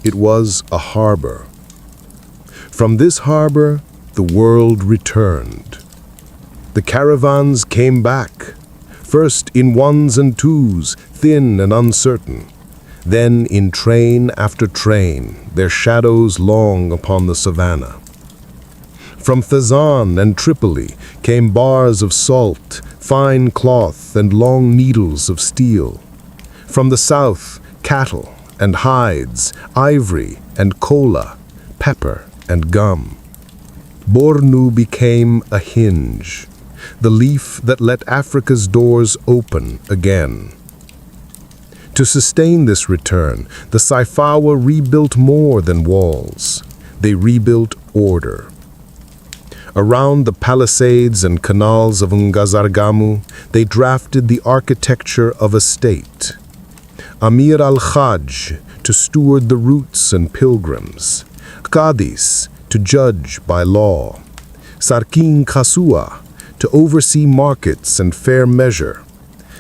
It was a harbor. From this harbor, the world returned. The caravans came back, first in ones and twos, thin and uncertain, then in train after train, their shadows long upon the savannah. From Fezzan and Tripoli came bars of salt, fine cloth, and long needles of steel. From the south, cattle and hides, ivory and kola, pepper and gum. Bornu became a hinge, the leaf that let Africa's doors open again. To sustain this return, the Saifawa rebuilt more than walls. They rebuilt order. Around the palisades and canals of Ngazargamu, they drafted the architecture of a state. Amir al-Hajj to steward the routes and pilgrims, Qadis to judge by law, Sarkin Kasua to oversee markets and fair measure,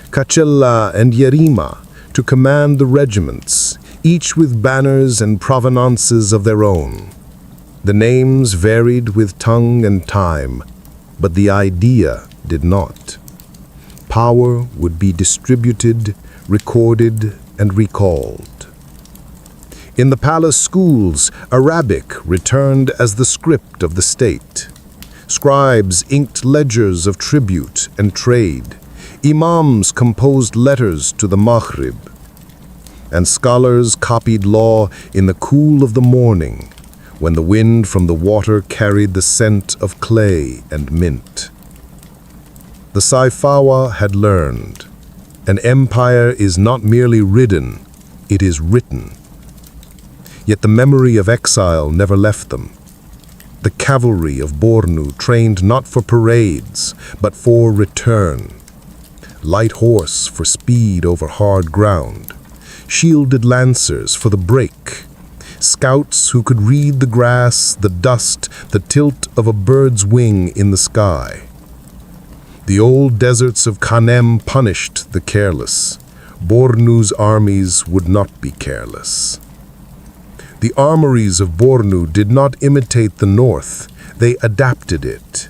Kachella and Yerima to command the regiments, each with banners and provenances of their own. The names varied with tongue and time, but the idea did not. Power would be distributed, recorded, and recalled. In the palace schools, Arabic returned as the script of the state. Scribes inked ledgers of tribute and trade. Imams composed letters to the Maghrib. And scholars copied law in the cool of the morning, when the wind from the water carried the scent of clay and mint. The Saifawa had learned, an empire is not merely ridden, it is written. Yet the memory of exile never left them. The cavalry of Bornu trained not for parades, but for return. Light horse for speed over hard ground. Shielded lancers for the break. Scouts who could read the grass, the dust, the tilt of a bird's wing in the sky. The old deserts of Kanem punished the careless. Bornu's armies would not be careless. The armories of Bornu did not imitate the north, they adapted it.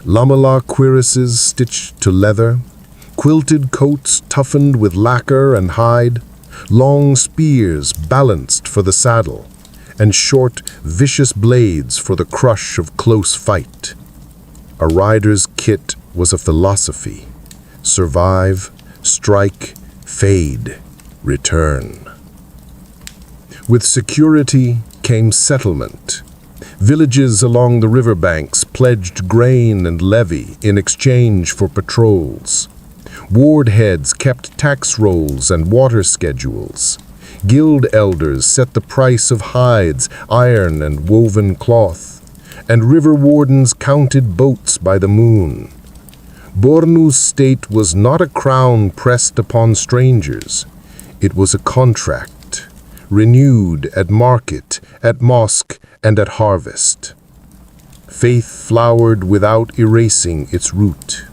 Lamela cuirasses stitched to leather, quilted coats toughened with lacquer and hide, long spears balanced for the saddle, and short, vicious blades for the crush of close fight. A rider's kit was a philosophy: survive, strike, fade, return. With security came settlement. Villages along the riverbanks pledged grain and levy in exchange for patrols. Ward heads kept tax rolls and water schedules. Guild elders set the price of hides, iron, and woven cloth. And river wardens counted boats by the moon. Bornu's state was not a crown pressed upon strangers. It was a contract, renewed at market, at mosque, and at harvest. Faith flowered without erasing its root.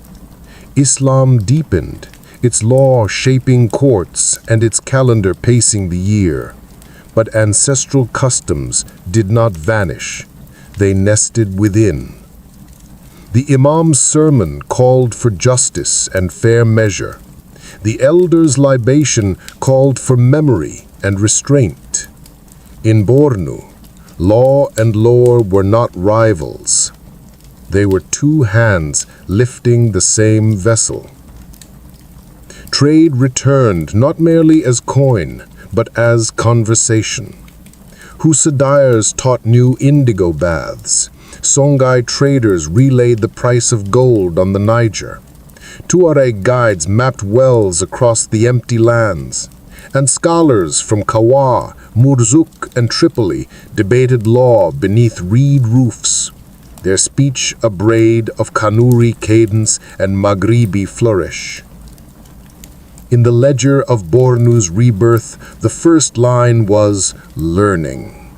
Islam deepened, its law shaping courts and its calendar pacing the year. But ancestral customs did not vanish. They nested within. The Imam's sermon called for justice and fair measure. The elder's libation called for memory and restraint. In Bornu, law and lore were not rivals. They were two hands lifting the same vessel. Trade returned not merely as coin, but as conversation. Husadyers taught new indigo baths. Songhai traders relayed the price of gold on the Niger. Tuareg guides mapped wells across the empty lands. And scholars from Kawa, Murzuk, and Tripoli debated law beneath reed roofs. Their speech a braid of Kanuri cadence and Maghribi flourish. In the ledger of Bornu's rebirth, the first line was learning.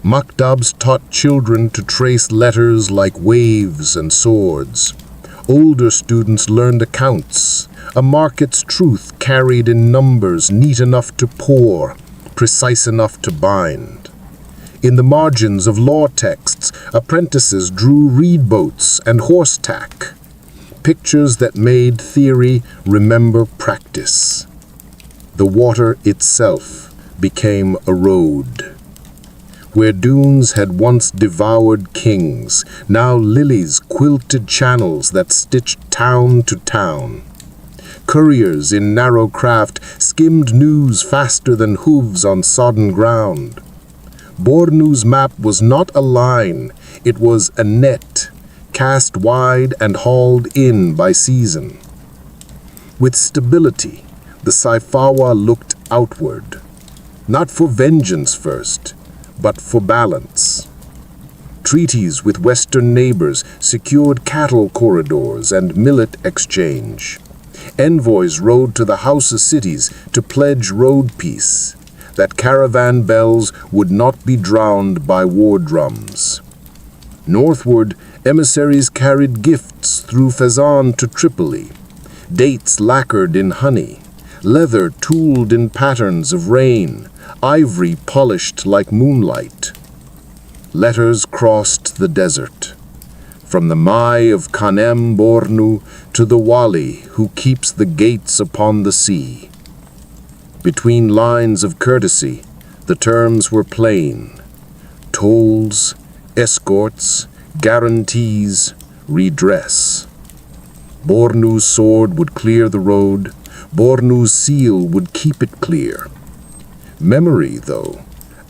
Maktabs taught children to trace letters like waves and swords. Older students learned accounts, a market's truth carried in numbers neat enough to pour, precise enough to bind. In the margins of law texts, apprentices drew reed boats and horse tack, pictures that made theory remember practice. The water itself became a road. Where dunes had once devoured kings, now lilies quilted channels that stitched town to town. Couriers in narrow craft skimmed news faster than hooves on sodden ground. Bornu's map was not a line, it was a net, cast wide and hauled in by season. With stability, the Saifawa looked outward, not for vengeance first, but for balance. Treaties with Western neighbors secured cattle corridors and millet exchange. Envoys rode to the House of Cities to pledge road peace, that caravan bells would not be drowned by war drums. Northward, emissaries carried gifts through Fezzan to Tripoli, dates lacquered in honey, leather tooled in patterns of rain, ivory polished like moonlight. Letters crossed the desert, from the Mai of Kanem-Bornu to the Wali who keeps the gates upon the sea. Between lines of courtesy, the terms were plain: tolls, escorts, guarantees, redress. Bornu's sword would clear the road, Bornu's seal would keep it clear. Memory, though,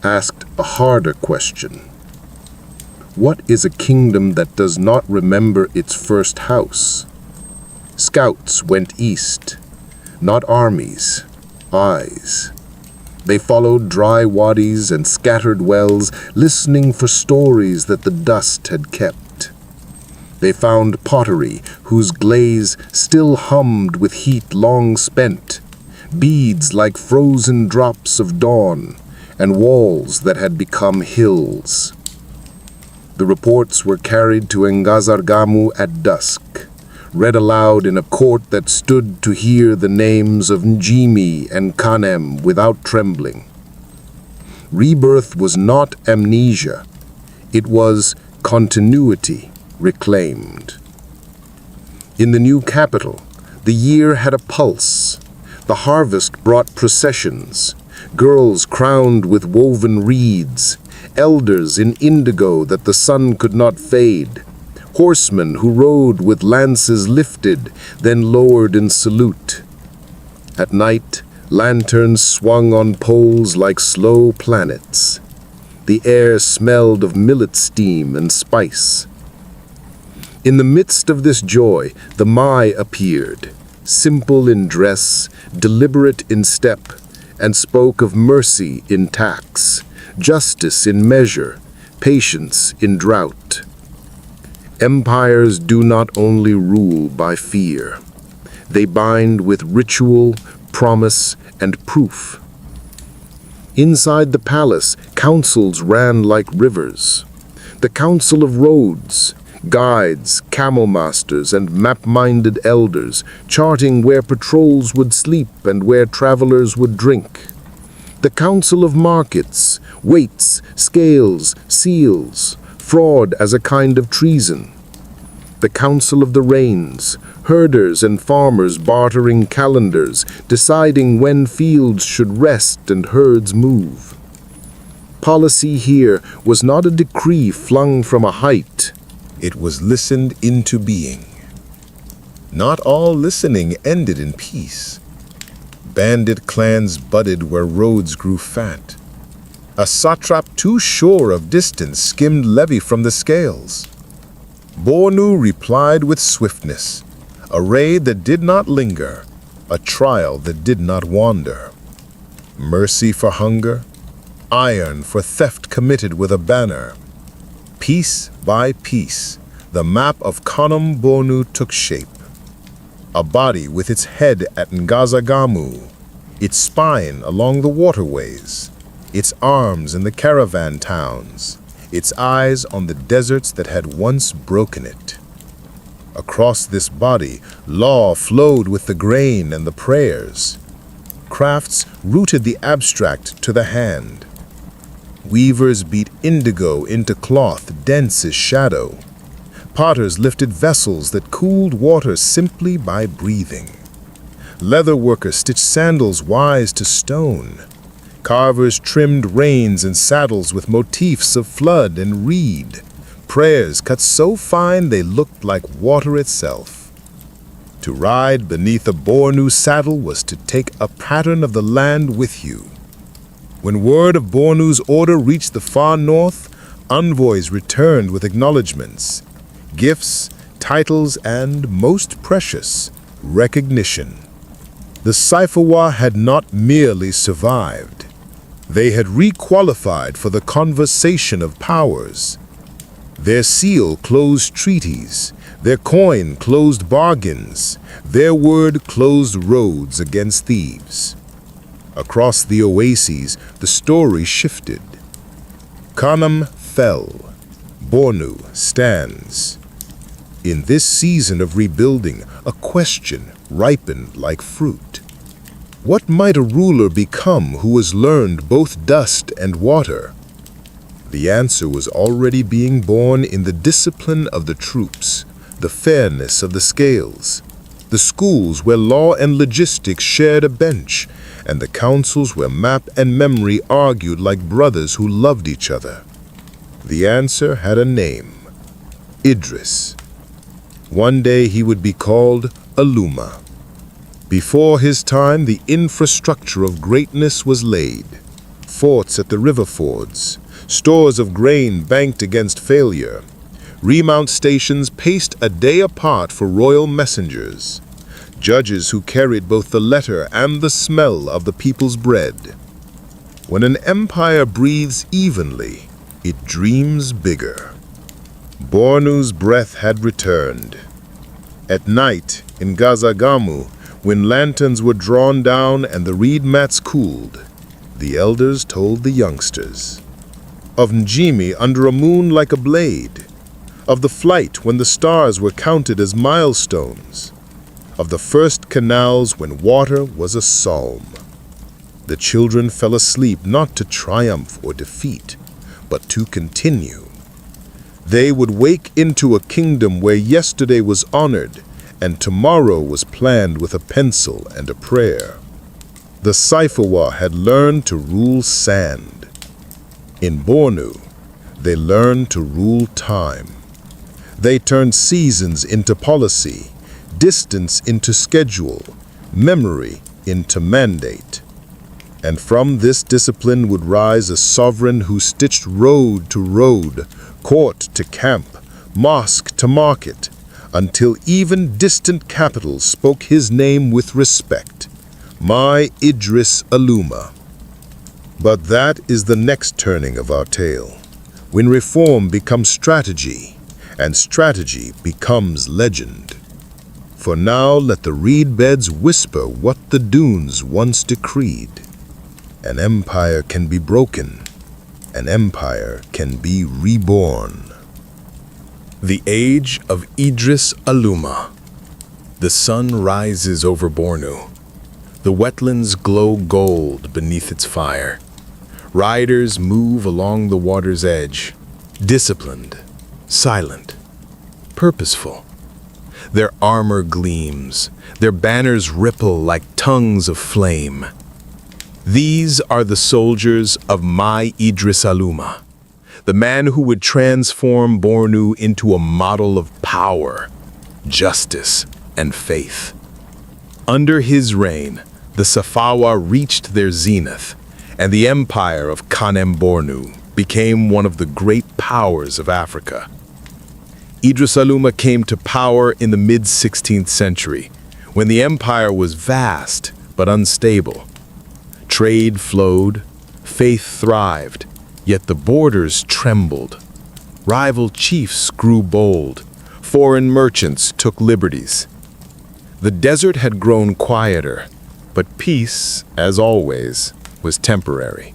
asked a harder question. What is a kingdom that does not remember its first house? Scouts went east, not armies, eyes. They followed dry wadis and scattered wells, listening for stories that the dust had kept. They found pottery whose glaze still hummed with heat long spent, beads like frozen drops of dawn, and walls that had become hills. The reports were carried to Ngazargamu at dusk, read aloud in a court that stood to hear the names of Njimi and Kanem without trembling. Rebirth was not amnesia, it was continuity reclaimed. In the new capital, the year had a pulse. The harvest brought processions, girls crowned with woven reeds, elders in indigo that the sun could not fade, horsemen who rode with lances lifted, then lowered in salute. At night, lanterns swung on poles like slow planets. The air smelled of millet steam and spice. In the midst of this joy, the Mai appeared, simple in dress, deliberate in step, and spoke of mercy in tax, justice in measure, patience in drought. Empires do not only rule by fear. They bind with ritual, promise, and proof. Inside the palace, councils ran like rivers. The Council of Roads, guides, camel masters, and map-minded elders, charting where patrols would sleep and where travelers would drink. The Council of Markets, weights, scales, seals, fraud as a kind of treason. The Council of the Rains, herders and farmers bartering calendars, deciding when fields should rest and herds move. Policy here was not a decree flung from a height. It was listened into being. Not all listening ended in peace. Bandit clans budded where roads grew fat. A satrap too sure of distance skimmed levy from the scales. Bornu replied with swiftness, a raid that did not linger, a trial that did not wander. Mercy for hunger, iron for theft committed with a banner. Piece by piece, the map of Kanem-Bornu took shape. A body with its head at Ngazargamu, its spine along the waterways, its arms in the caravan towns, its eyes on the deserts that had once broken it. Across this body, law flowed with the grain and the prayers. Crafts rooted the abstract to the hand. Weavers beat indigo into cloth dense as shadow. Potters lifted vessels that cooled water simply by breathing. Leather workers stitched sandals wise to stone. Carvers trimmed reins and saddles with motifs of flood and reed. Prayers cut so fine they looked like water itself. To ride beneath a Bornu saddle was to take a pattern of the land with you. When word of Bornu's order reached the far north, envoys returned with acknowledgments, gifts, titles, and, most precious, recognition. The Saifawa had not merely survived. They had requalified for the conversation of powers. Their seal closed treaties, their coin closed bargains, their word closed roads against thieves. Across the oases, the story shifted. Kanem fell. Bornu stands. In this season of rebuilding, a question ripened like fruit. What might a ruler become who has learned both dust and water? The answer was already being born in the discipline of the troops, the fairness of the scales, the schools where law and logistics shared a bench, and the councils where map and memory argued like brothers who loved each other. The answer had a name: Idris. One day he would be called Alooma. Before his time, the infrastructure of greatness was laid. Forts at the river fords, stores of grain banked against failure, remount stations paced a day apart for royal messengers, judges who carried both the letter and the smell of the people's bread. When an empire breathes evenly, it dreams bigger. Bornu's breath had returned. At night, in Gazagamu, when lanterns were drawn down and the reed mats cooled, the elders told the youngsters of Njimi under a moon like a blade, of the flight when the stars were counted as milestones, of the first canals when water was a psalm. The children fell asleep not to triumph or defeat, but to continue. They would wake into a kingdom where yesterday was honored and tomorrow was planned with a pencil and a prayer. The Saifawa had learned to rule sand. In Bornu, they learned to rule time. They turned seasons into policy, distance into schedule, memory into mandate. And from this discipline would rise a sovereign who stitched road to road, court to camp, mosque to market, until even distant capitals spoke his name with respect: Mai Idris Alooma. But that is the next turning of our tale, when reform becomes strategy, and strategy becomes legend. For now let the reed beds whisper what the dunes once decreed. An empire can be broken, an empire can be reborn. The age of Idris Alooma. The sun rises over Bornu. The wetlands glow gold beneath its fire. Riders move along the water's edge, disciplined, silent, purposeful. Their armor gleams, their banners ripple like tongues of flame. These are the soldiers of Mai Idris Alooma, the man who would transform Bornu into a model of power, justice, and faith. Under his reign, the Safawa reached their zenith, and the empire of Kanem-Bornu became one of the great powers of Africa. Idris Alooma came to power in the mid-16th century, when the empire was vast but unstable. Trade flowed, faith thrived, yet the borders trembled. Rival chiefs grew bold, foreign merchants took liberties. The desert had grown quieter, but peace, as always, was temporary.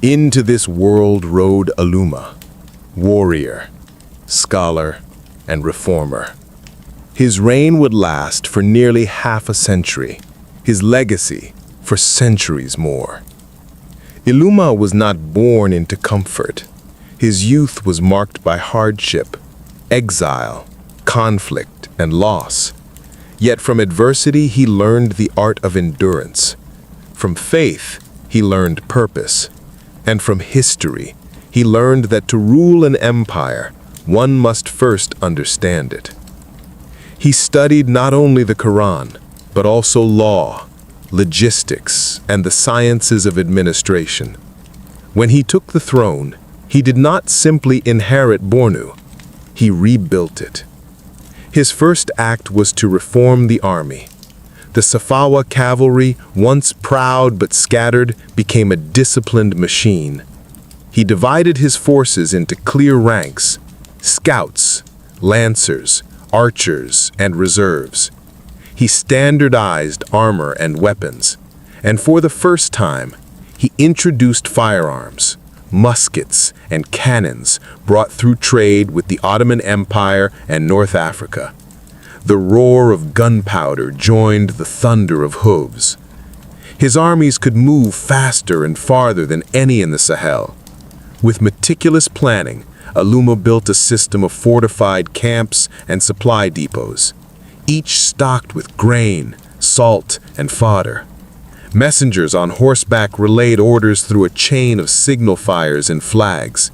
Into this world rode Alooma, warrior, scholar, and reformer. His reign would last for nearly half a century, his legacy for centuries more. Alooma was not born into comfort. His youth was marked by hardship, exile, conflict, and loss. Yet from adversity he learned the art of endurance. From faith he learned purpose. And from history he learned that to rule an empire, one must first understand it. He studied not only the Quran, but also law, logistics, and the sciences of administration. When he took the throne, he did not simply inherit Bornu, he rebuilt it. His first act was to reform the army. The Safawa cavalry, once proud but scattered, became a disciplined machine. He divided his forces into clear ranks: scouts, lancers, archers, and reserves. He standardized armor and weapons, and for the first time, he introduced firearms, muskets, and cannons brought through trade with the Ottoman Empire and North Africa. The roar of gunpowder joined the thunder of hooves. His armies could move faster and farther than any in the Sahel. With meticulous planning, Alooma built a system of fortified camps and supply depots, each stocked with grain, salt, and fodder. Messengers on horseback relayed orders through a chain of signal fires and flags.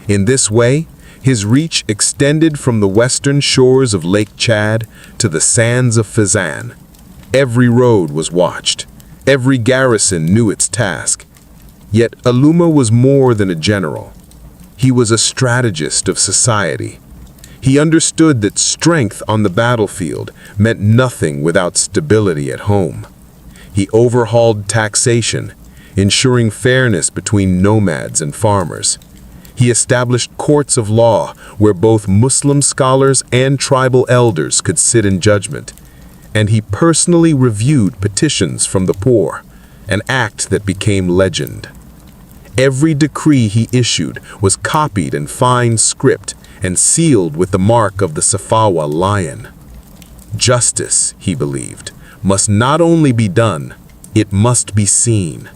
In this way, his reach extended from the western shores of Lake Chad to the sands of Fezzan. Every road was watched. Every garrison knew its task. Yet Alooma was more than a general. He was a strategist of society. He understood that strength on the battlefield meant nothing without stability at home. He overhauled taxation, ensuring fairness between nomads and farmers. He established courts of law where both Muslim scholars and tribal elders could sit in judgment. And he personally reviewed petitions from the poor, an act that became legend. Every decree he issued was copied in fine script and sealed with the mark of the Safawa lion. Justice, he believed, must not only be done, it must be seen.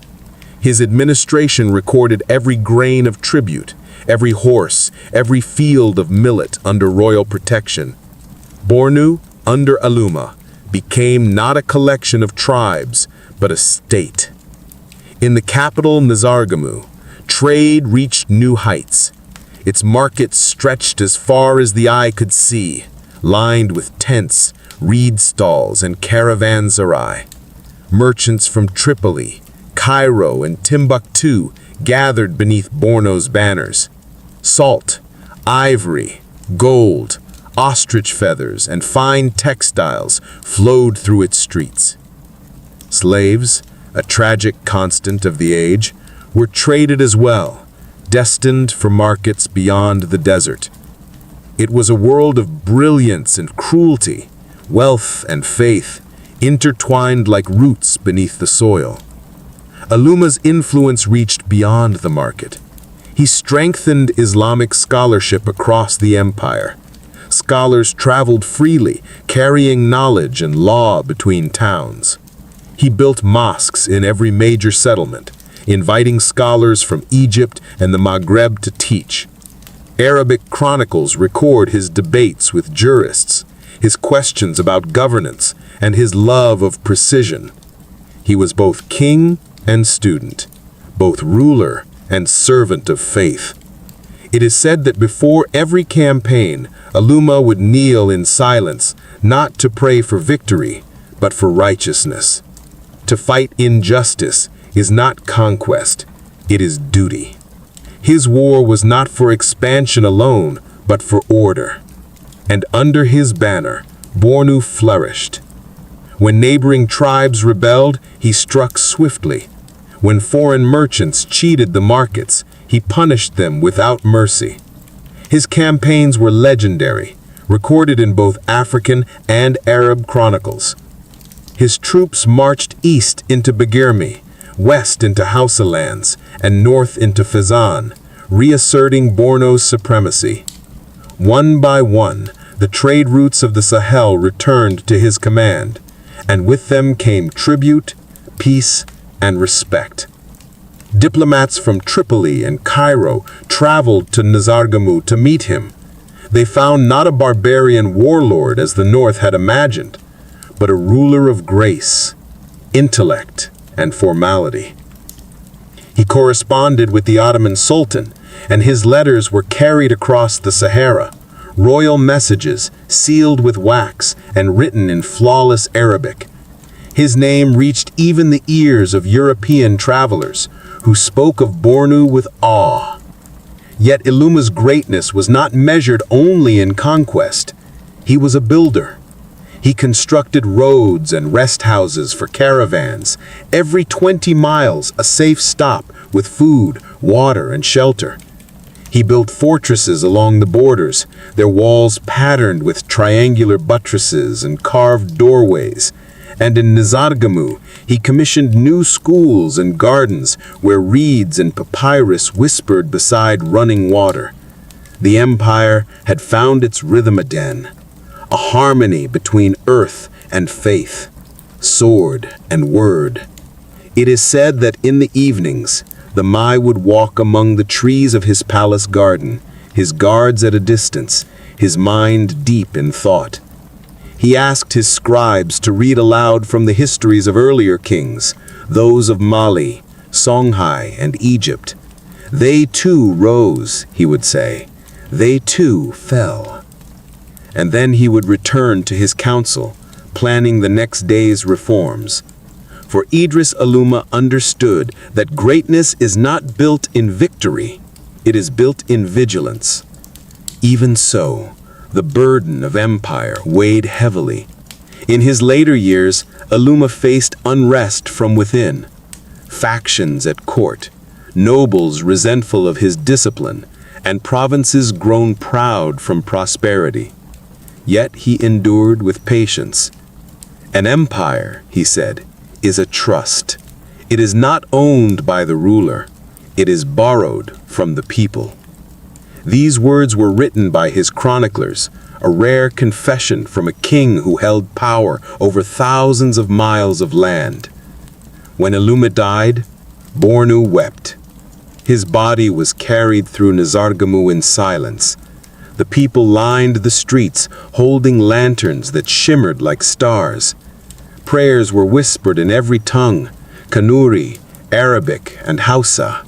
His administration recorded every grain of tribute, every horse, every field of millet under royal protection. Bornu, under Alooma, became not a collection of tribes, but a state. In the capital Nizargamu, trade reached new heights. Its markets stretched as far as the eye could see, lined with tents, reed stalls, and caravanserai. Merchants from Tripoli, Cairo, and Timbuktu gathered beneath Bornu's banners. Salt, ivory, gold, ostrich feathers, and fine textiles flowed through its streets. Slaves, a tragic constant of the age, were traded as well, destined for markets beyond the desert. It was a world of brilliance and cruelty, wealth and faith, intertwined like roots beneath the soil. Alooma's influence reached beyond the market. He strengthened Islamic scholarship across the empire. Scholars traveled freely, carrying knowledge and law between towns. He built mosques in every major settlement, inviting scholars from Egypt and the Maghreb to teach. Arabic chronicles record his debates with jurists, his questions about governance, and his love of precision. He was both king and student, both ruler and servant of faith. It is said that before every campaign, Alooma would kneel in silence, not to pray for victory, but for righteousness. To fight injustice is not conquest, it is duty. His war was not for expansion alone, but for order. And under his banner, Bornu flourished. When neighboring tribes rebelled, he struck swiftly. When foreign merchants cheated the markets, he punished them without mercy. His campaigns were legendary, recorded in both African and Arab chronicles. His troops marched east into Bagirmi, west into Hausa lands, and north into Fezzan, reasserting Bornu's supremacy. One by one, the trade routes of the Sahel returned to his command, and with them came tribute, peace, and respect. Diplomats from Tripoli and Cairo traveled to Nizargamu to meet him. They found not a barbarian warlord as the North had imagined, but a ruler of grace, intellect, and formality. He corresponded with the Ottoman Sultan, and his letters were carried across the Sahara, royal messages sealed with wax and written in flawless Arabic. His name reached even the ears of European travelers, who spoke of Bornu with awe. Yet Alooma's greatness was not measured only in conquest. He was a builder. He constructed roads and rest houses for caravans, every 20 miles a safe stop with food, water, and shelter. He built fortresses along the borders, their walls patterned with triangular buttresses and carved doorways. And in Nizargamu, he commissioned new schools and gardens where reeds and papyrus whispered beside running water. The empire had found its rhythm again, a harmony between earth and faith, sword and word. It is said that in the evenings, the Mai would walk among the trees of his palace garden, his guards at a distance, his mind deep in thought. He asked his scribes to read aloud from the histories of earlier kings, those of Mali, Songhai, and Egypt. They too rose, he would say. They too fell. And then he would return to his council, planning the next day's reforms. For Idris Alooma understood that greatness is not built in victory, it is built in vigilance. Even so, the burden of empire weighed heavily. In his later years, Alooma faced unrest from within. Factions at court, nobles resentful of his discipline, and provinces grown proud from prosperity. Yet he endured with patience. An empire, he said, is a trust. It is not owned by the ruler. It is borrowed from the people. These words were written by his chroniclers, a rare confession from a king who held power over thousands of miles of land. When Alooma died, Bornu wept. His body was carried through Nizargamu in silence. The people lined the streets, holding lanterns that shimmered like stars. Prayers were whispered in every tongue, Kanuri, Arabic, and Hausa.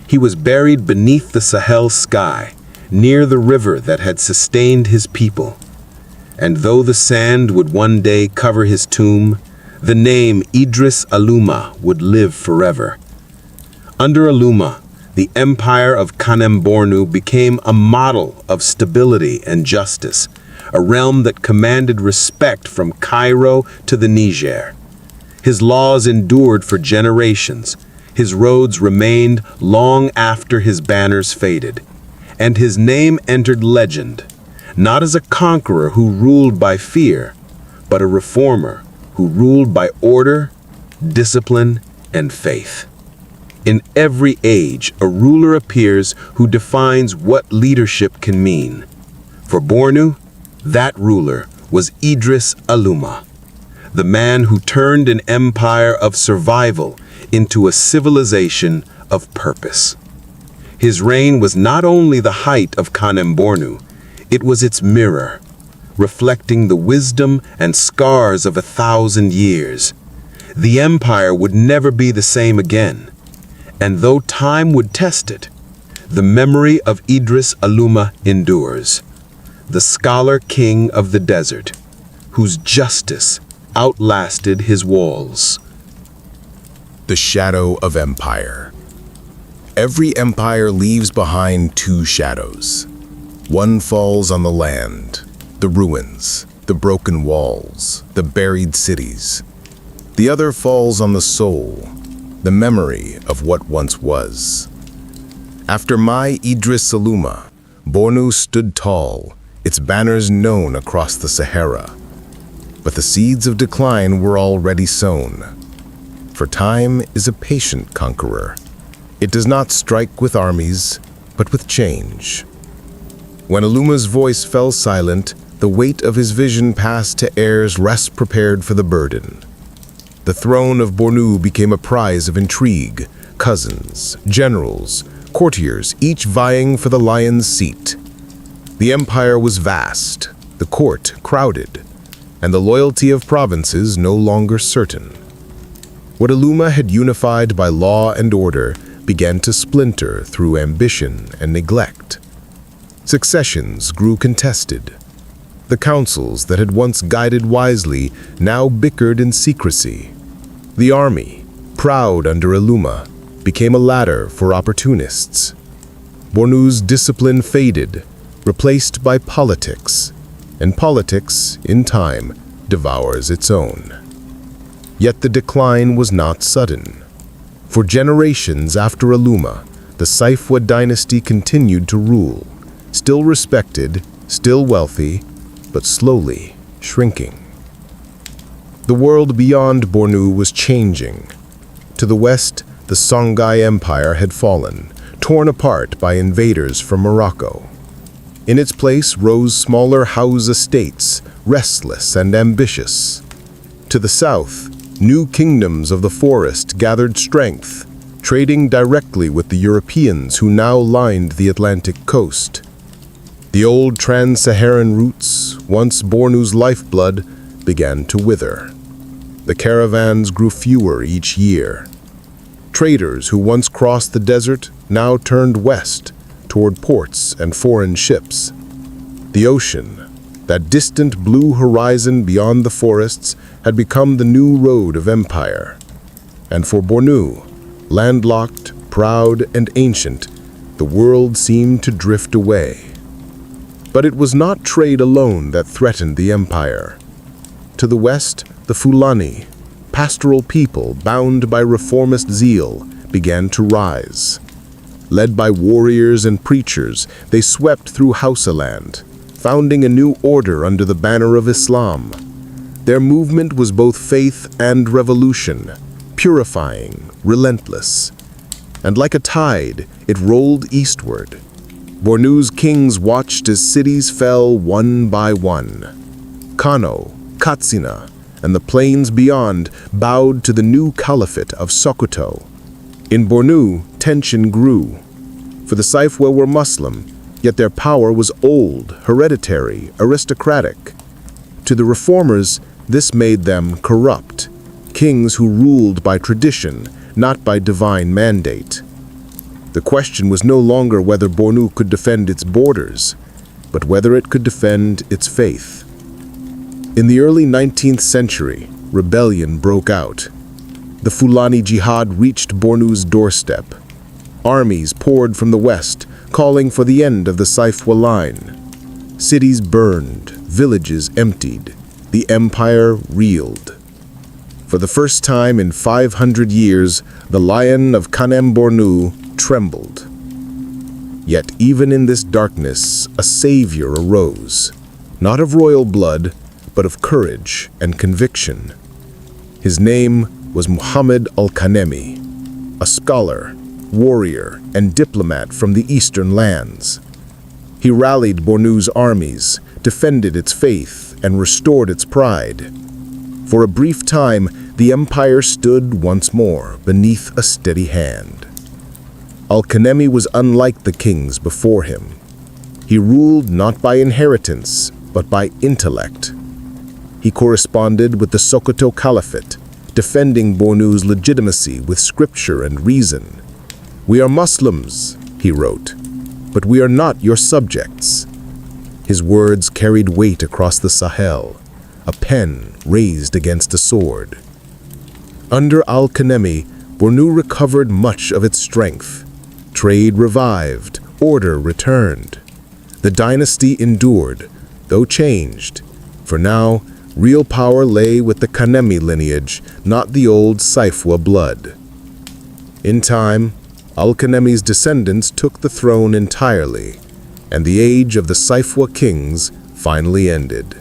He was buried beneath the Sahel sky, near the river that had sustained his people. And though the sand would one day cover his tomb, the name Idris Alooma would live forever. Under Alooma, the empire of Kanem-Bornu became a model of stability and justice, a realm that commanded respect from Cairo to the Niger. His laws endured for generations. His roads remained long after his banners faded, and his name entered legend, not as a conqueror who ruled by fear, but a reformer who ruled by order, discipline, and faith. In every age, a ruler appears who defines what leadership can mean. For Bornu, that ruler was Idris Alooma, the man who turned an empire of survival into a civilization of purpose. His reign was not only the height of Kanem-Bornu, it was its mirror, reflecting the wisdom and scars of 1,000 years. The empire would never be the same again, and though time would test it, the memory of Idris Alooma endures, the scholar king of the desert, whose justice outlasted his walls. The shadow of empire. Every empire leaves behind two shadows. One falls on the land, the ruins, the broken walls, the buried cities. The other falls on the soul, the memory of what once was. After Mai Idris Alooma, Bornu stood tall, its banners known across the Sahara. But the seeds of decline were already sown. for time is a patient conqueror. It does not strike with armies, but with change. When Alooma's voice fell silent, the weight of his vision passed to heirs less prepared for the burden. The throne of Bornu became a prize of intrigue, cousins, generals, courtiers, each vying for the lion's seat. The empire was vast, the court crowded, and the loyalty of provinces no longer certain. What Alooma had unified by law and order began to splinter through ambition and neglect. Successions grew contested. The councils that had once guided wisely now bickered in secrecy. The army, proud under Alooma, became a ladder for opportunists. Bornu's discipline faded, replaced by politics, and politics, in time, devours its own. Yet the decline was not sudden. For generations after Alooma, the Saifwa dynasty continued to rule, still respected, still wealthy, but slowly shrinking. The world beyond Bornu was changing. To the west, the Songhai Empire had fallen, torn apart by invaders from Morocco. In its place rose smaller Hausa states, restless and ambitious. To the south, new kingdoms of the forest gathered strength, trading directly with the Europeans who now lined the Atlantic coast. The old trans-Saharan roots, once Bornu's lifeblood, began to wither. The caravans grew fewer each year. Traders who once crossed the desert now turned west, toward ports and foreign ships. The ocean, that distant blue horizon beyond the forests, had become the new road of empire. And for Bornu, landlocked, proud, and ancient, the world seemed to drift away. But it was not trade alone that threatened the empire. To the west, the Fulani, pastoral people bound by reformist zeal, began to rise. Led by warriors and preachers, they swept through Hausaland, founding a new order under the banner of Islam. Their movement was both faith and revolution, purifying, relentless. And like a tide, it rolled eastward. Bornu's kings watched as cities fell one by one. Kano, Katsina, and the plains beyond bowed to the new caliphate of Sokoto. In Bornu, tension grew. For the Saifwa were Muslim, yet their power was old, hereditary, aristocratic. To the reformers, this made them corrupt, kings who ruled by tradition, not by divine mandate. The question was no longer whether Bornu could defend its borders, but whether it could defend its faith. In the early 19th century, rebellion broke out. The Fulani Jihad reached Bornu's doorstep. Armies poured from the west, calling for the end of the Saifwa line. Cities burned, villages emptied, the empire reeled. For the first time in 500 years, the lion of Kanem-Bornu trembled. Yet even in this darkness, a savior arose, not of royal blood, but of courage and conviction. His name was Muhammad al-Kanemi, a scholar, warrior, and diplomat from the eastern lands. He rallied Bornu's armies, defended its faith, and restored its pride. For a brief time, the empire stood once more beneath a steady hand. Al-Kanemi was unlike the kings before him. He ruled not by inheritance, but by intellect. He corresponded with the Sokoto Caliphate, defending Bornu's legitimacy with scripture and reason. "We are Muslims," he wrote, "but we are not your subjects." His words carried weight across the Sahel, a pen raised against a sword. Under Al-Kanemi, Bornu recovered much of its strength. Trade revived, order returned. The dynasty endured, though changed, for now real power lay with the Kanemi lineage, not the old Saifwa blood. In time, Al-Kanemi's descendants took the throne entirely, and the age of the Saifwa kings finally ended.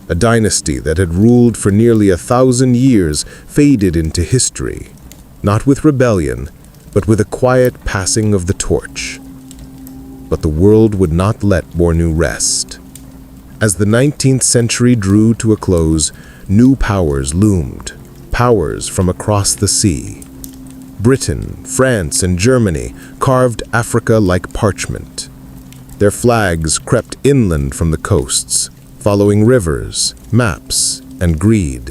A dynasty that had ruled for nearly 1,000 years faded into history, not with rebellion, but with a quiet passing of the torch. But the world would not let Bornu rest. As the 19th century drew to a close, new powers loomed, powers from across the sea. Britain, France, and Germany carved Africa like parchment. Their flags crept inland from the coasts, following rivers, maps, and greed.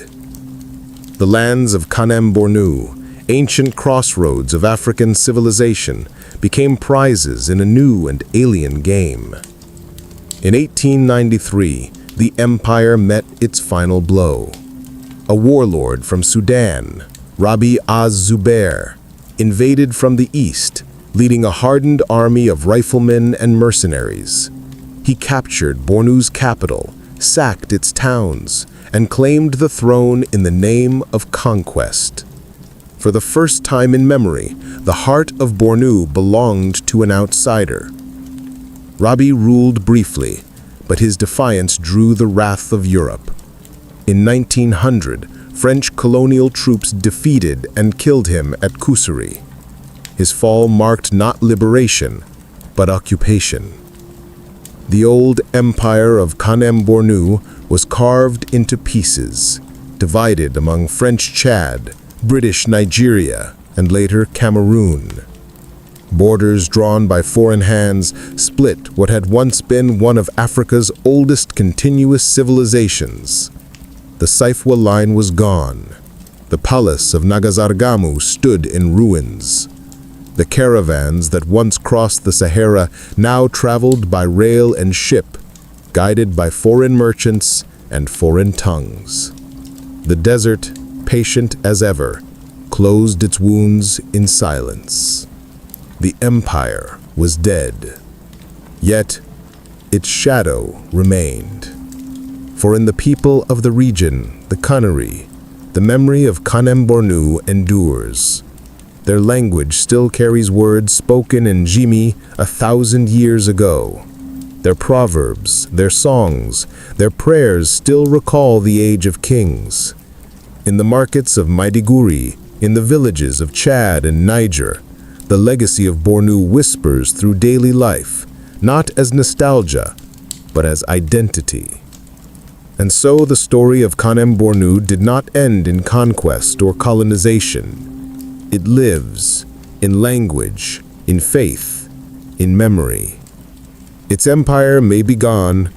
The lands of Kanem-Bornu, ancient crossroads of African civilization, became prizes in a new and alien game. In 1893, the empire met its final blow. A warlord from Sudan, Rabi Az-Zubair, invaded from the east, leading a hardened army of riflemen and mercenaries. He captured Bornu's capital, sacked its towns, and claimed the throne in the name of conquest. For the first time in memory, the heart of Bornu belonged to an outsider. Rabi ruled briefly, but his defiance drew the wrath of Europe. In 1900, French colonial troops defeated and killed him at Kusuri. His fall marked not liberation, but occupation. The old empire of Kanem-Bornu was carved into pieces, divided among French Chad, British Nigeria, and later Cameroon. Borders drawn by foreign hands split what had once been one of Africa's oldest continuous civilizations. The Saifwa line was gone. The palace of Nagasargamu stood in ruins. The caravans that once crossed the Sahara now traveled by rail and ship, guided by foreign merchants and foreign tongues. The desert, patient as ever, closed its wounds in silence. The empire was dead. Yet, its shadow remained. For in the people of the region, the Kanuri, the memory of Kanem-Bornu endures. Their language still carries words spoken in Jimi 1,000 years ago. Their proverbs, their songs, their prayers still recall the age of kings. In the markets of Maiduguri, in the villages of Chad and Niger, the legacy of Bornu whispers through daily life, not as nostalgia, but as identity. And so the story of Kanem-Bornu did not end in conquest or colonization. It lives in language, in faith, in memory. Its empire may be gone,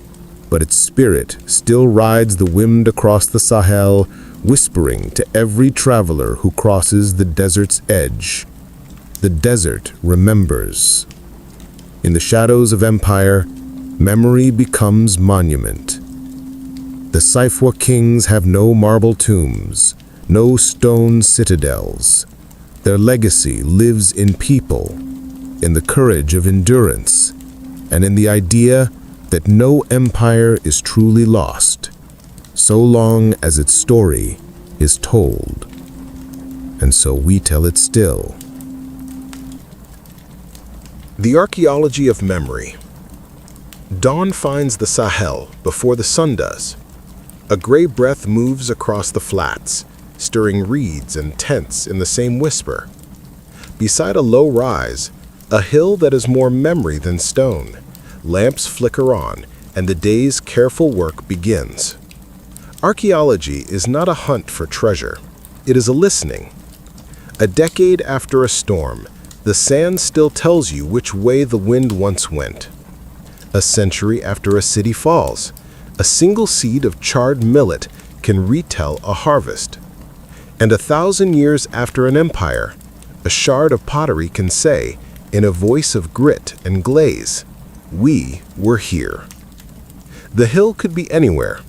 but its spirit still rides the wind across the Sahel, whispering to every traveler who crosses the desert's edge. The desert remembers. In the shadows of empire, memory becomes monument. The Saifwa kings have no marble tombs, no stone citadels. Their legacy lives in people, in the courage of endurance, and in the idea that no empire is truly lost, so long as its story is told. And so we tell it still. The archaeology of memory. Dawn finds the Sahel before the sun does. A gray breath moves across the flats, stirring reeds and tents in the same whisper. Beside a low rise, a hill that is more memory than stone, lamps flicker on, and the day's careful work begins. Archaeology is not a hunt for treasure. It is a listening. A decade after a storm, the sand still tells you which way the wind once went. A century after a city falls, a single seed of charred millet can retell a harvest. And 1,000 years after an empire, a shard of pottery can say, in a voice of grit and glaze, "We were here." The hill could be anywhere: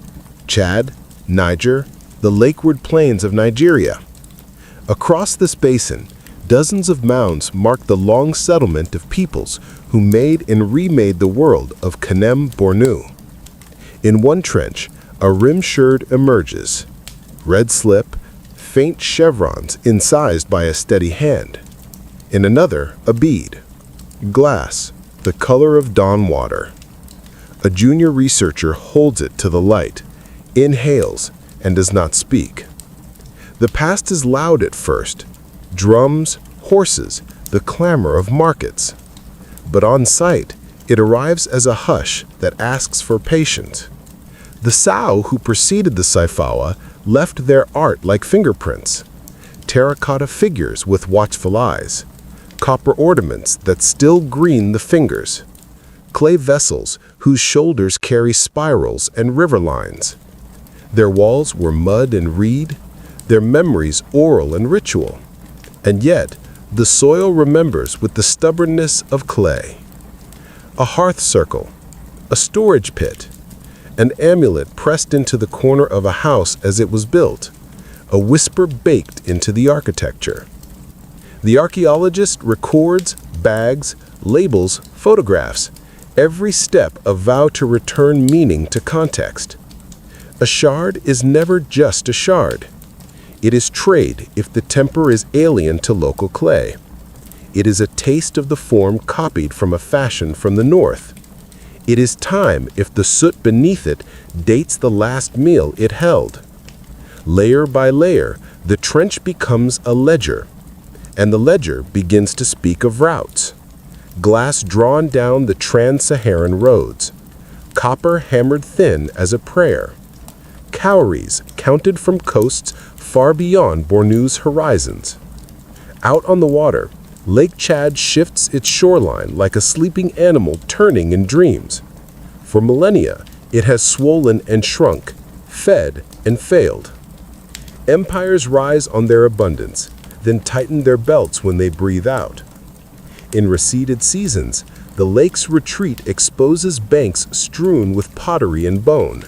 Chad, Niger, the lakeward plains of Nigeria. Across this basin, dozens of mounds mark the long settlement of peoples who made and remade the world of Kanem-Bornu. In one trench, a rim sherd emerges, red slip, faint chevrons incised by a steady hand. In another, a bead, glass, the color of dawn water. A junior researcher holds it to the light, inhales, and does not speak. The past is loud at first. Drums, horses, the clamor of markets. But on sight, it arrives as a hush that asks for patience. The Sao who preceded the Saifawa left their art like fingerprints. Terracotta figures with watchful eyes. Copper ornaments that still green the fingers. Clay vessels whose shoulders carry spirals and river lines. Their walls were mud and reed, their memories oral and ritual. And yet, the soil remembers with the stubbornness of clay. A hearth circle, a storage pit, an amulet pressed into the corner of a house as it was built, a whisper baked into the architecture. The archaeologist records, bags, labels, photographs, every step a vow to return meaning to context. A shard is never just a shard. It is trade if the temper is alien to local clay. It is a taste of the form copied from a fashion from the north. It is time if the soot beneath it dates the last meal it held. Layer by layer, the trench becomes a ledger, and the ledger begins to speak of routes. Glass drawn down the trans-Saharan roads, copper hammered thin as a prayer. Cowries counted from coasts far beyond Bornu's horizons. Out on the water, Lake Chad shifts its shoreline like a sleeping animal turning in dreams. For millennia, it has swollen and shrunk, fed and failed. Empires rise on their abundance, then tighten their belts when they breathe out. In receded seasons, the lake's retreat exposes banks strewn with pottery and bone.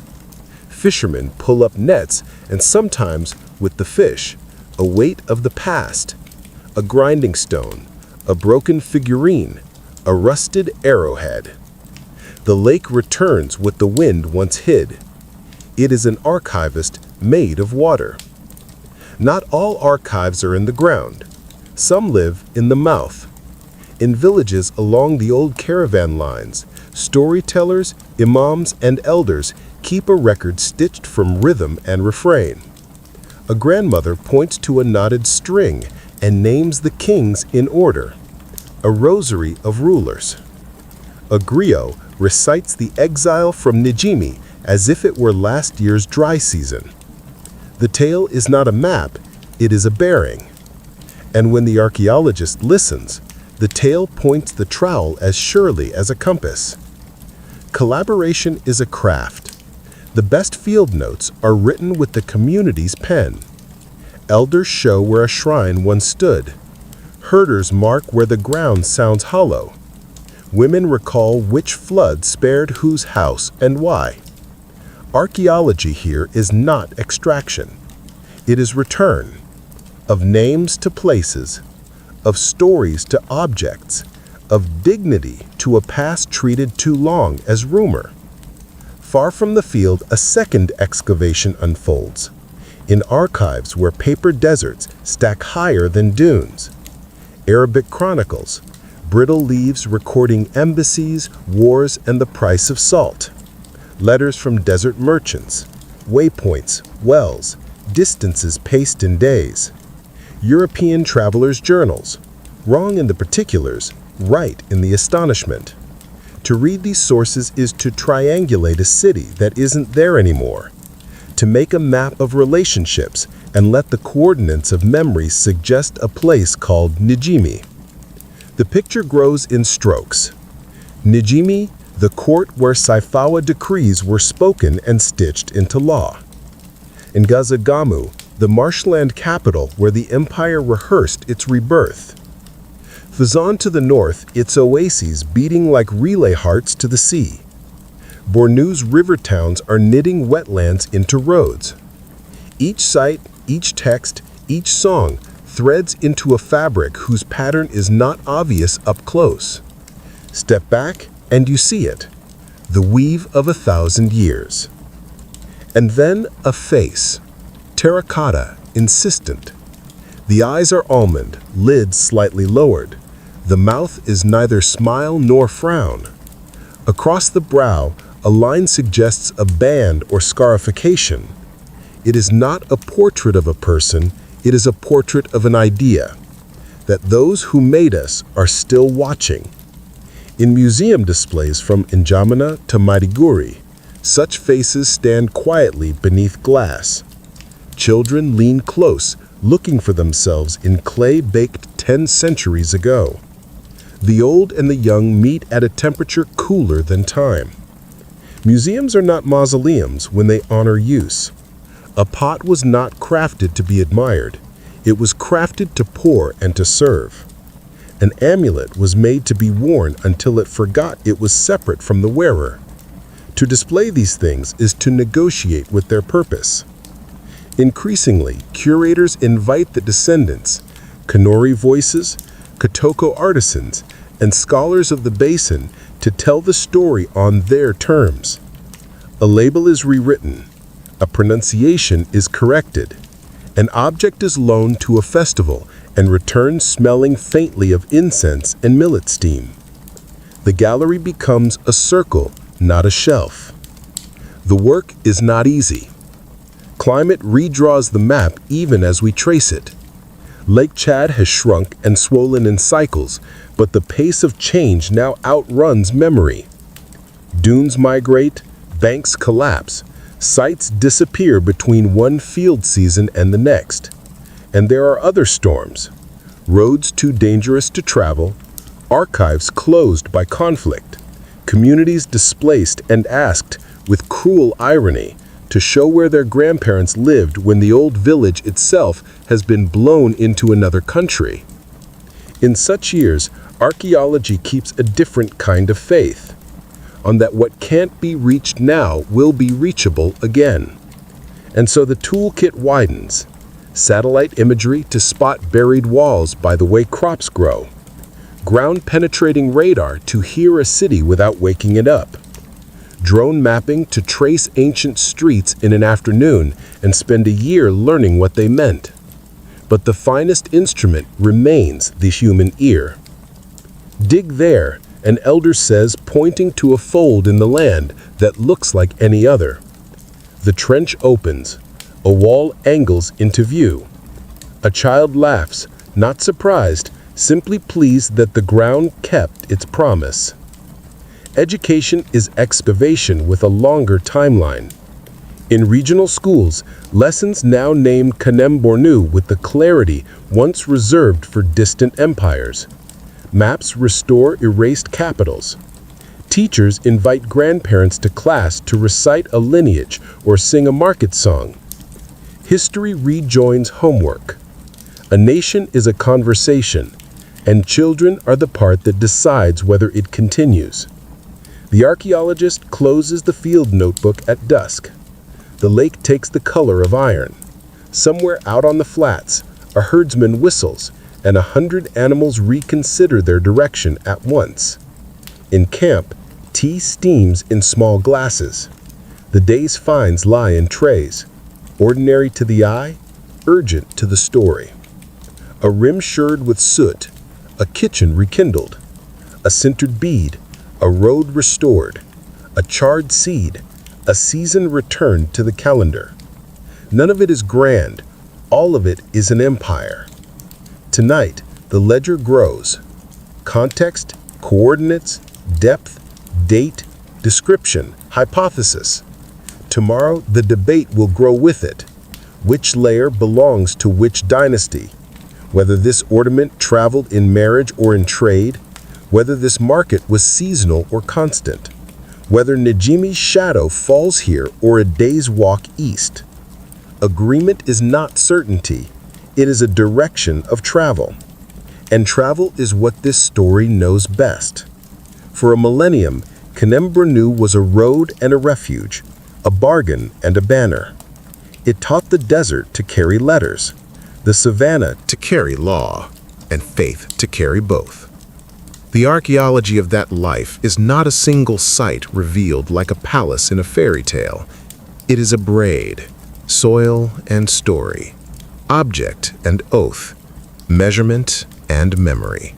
Fishermen pull up nets, and sometimes, with the fish, a weight of the past, a grinding stone, a broken figurine, a rusted arrowhead. The lake returns what the wind once hid. It is an archivist made of water. Not all archives are in the ground. Some live in the mouth. In villages along the old caravan lines, storytellers, imams, and elders keep a record stitched from rhythm and refrain. A grandmother points to a knotted string and names the kings in order. A rosary of rulers. A griot recites the exile from Njimi as if it were last year's dry season. The tale is not a map, it is a bearing. And when the archaeologist listens, the tale points the trowel as surely as a compass. Collaboration is a craft. The best field notes are written with the community's pen. Elders show where a shrine once stood. Herders mark where the ground sounds hollow. Women recall which flood spared whose house and why. Archaeology here is not extraction. It is return. Of names to places, of stories to objects, of dignity to a past treated too long as rumor. Far from the field, a second excavation unfolds. In archives where paper deserts stack higher than dunes. Arabic chronicles, brittle leaves recording embassies, wars, and the price of salt. Letters from desert merchants, waypoints, wells, distances paced in days. European travelers' journals, wrong in the particulars, right in the astonishment. To read these sources is to triangulate a city that isn't there anymore. To make a map of relationships and let the coordinates of memory suggest a place called Njimi. The picture grows in strokes. Njimi, the court where Saifawa decrees were spoken and stitched into law. Ngazagamu, the marshland capital where the empire rehearsed its rebirth. Fazan to the north, its oases beating like relay hearts to the sea. Bornu's river towns are knitting wetlands into roads. Each site, each text, each song threads into a fabric whose pattern is not obvious up close. Step back and you see it, the weave of 1,000 years. And then a face, terracotta, insistent. The eyes are almond, lids slightly lowered. The mouth is neither smile nor frown. Across the brow, a line suggests a band or scarification. It is not a portrait of a person, it is a portrait of an idea, that those who made us are still watching. In museum displays from N'Djamena to Maiduguri, such faces stand quietly beneath glass. Children lean close, looking for themselves in clay baked 10 centuries ago. The old and the young meet at a temperature cooler than time. Museums are not mausoleums when they honor use. A pot was not crafted to be admired. It was crafted to pour and to serve. An amulet was made to be worn until it forgot it was separate from the wearer. To display these things is to negotiate with their purpose. Increasingly, curators invite the descendants, Kanuri voices, Kotoko artisans, and scholars of the basin to tell the story on their terms. A label is rewritten, a pronunciation is corrected, an object is loaned to a festival and returns smelling faintly of incense and millet steam. The gallery becomes a circle, not a shelf. The work is not easy. Climate redraws the map even as we trace it. Lake Chad has shrunk and swollen in cycles, but the pace of change now outruns memory. Dunes migrate, banks collapse, sites disappear between one field season and the next. And there are other storms, roads too dangerous to travel, archives closed by conflict, communities displaced and asked, with cruel irony, to show where their grandparents lived when the old village itself has been blown into another country. In such years, archaeology keeps a different kind of faith, on that what can't be reached now will be reachable again. And so the toolkit widens. Satellite imagery to spot buried walls by the way crops grow. Ground-penetrating radar to hear a city without waking it up. Drone mapping to trace ancient streets in an afternoon and spend a year learning what they meant. But the finest instrument remains the human ear. Dig there, an elder says, pointing to a fold in the land that looks like any other. The trench opens. A wall angles into view. A child laughs, not surprised, simply pleased that the ground kept its promise. Education is excavation with a longer timeline. In regional schools, lessons now name Kanem-Bornu with the clarity once reserved for distant empires. Maps restore erased capitals. Teachers invite grandparents to class to recite a lineage or sing a market song. History rejoins homework. A nation is a conversation, and children are the part that decides whether it continues. The archaeologist closes the field notebook at dusk. The lake takes the color of iron. Somewhere out on the flats, a herdsman whistles, and 100 animals reconsider their direction at once. In camp, tea steams in small glasses. The day's finds lie in trays, ordinary to the eye, urgent to the story. A rim shirred with soot, a kitchen rekindled, a sintered bead, a road restored, a charred seed, a season returned to the calendar. None of it is grand, all of it is an empire. Tonight, the ledger grows. Context, coordinates, depth, date, description, hypothesis. Tomorrow, the debate will grow with it. Which layer belongs to which dynasty? Whether this ornament traveled in marriage or in trade, whether this market was seasonal or constant, whether Najimi's shadow falls here or a day's walk east. Agreement is not certainty, it is a direction of travel. And travel is what this story knows best. For a millennium, Kanem-Bornu was a road and a refuge, a bargain and a banner. It taught the desert to carry letters, the savannah To carry law, and faith to carry both. The archaeology of that life is not a single site revealed like a palace in a fairy tale. It is a braid, soil and story, object and oath, measurement and memory.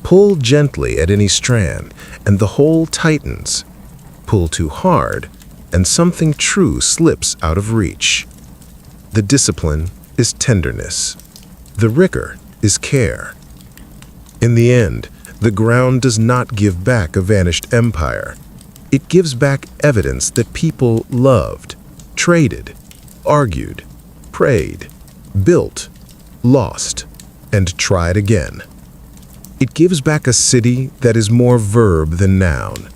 Pull gently at any strand, and the whole tightens. pull too hard, and something true slips out of reach. The discipline is tenderness. The rigor is care. In the end, the ground does not give back a vanished empire. It gives back evidence that people loved, traded, argued, prayed, built, lost, and tried again. It gives back a city that is more verb than noun.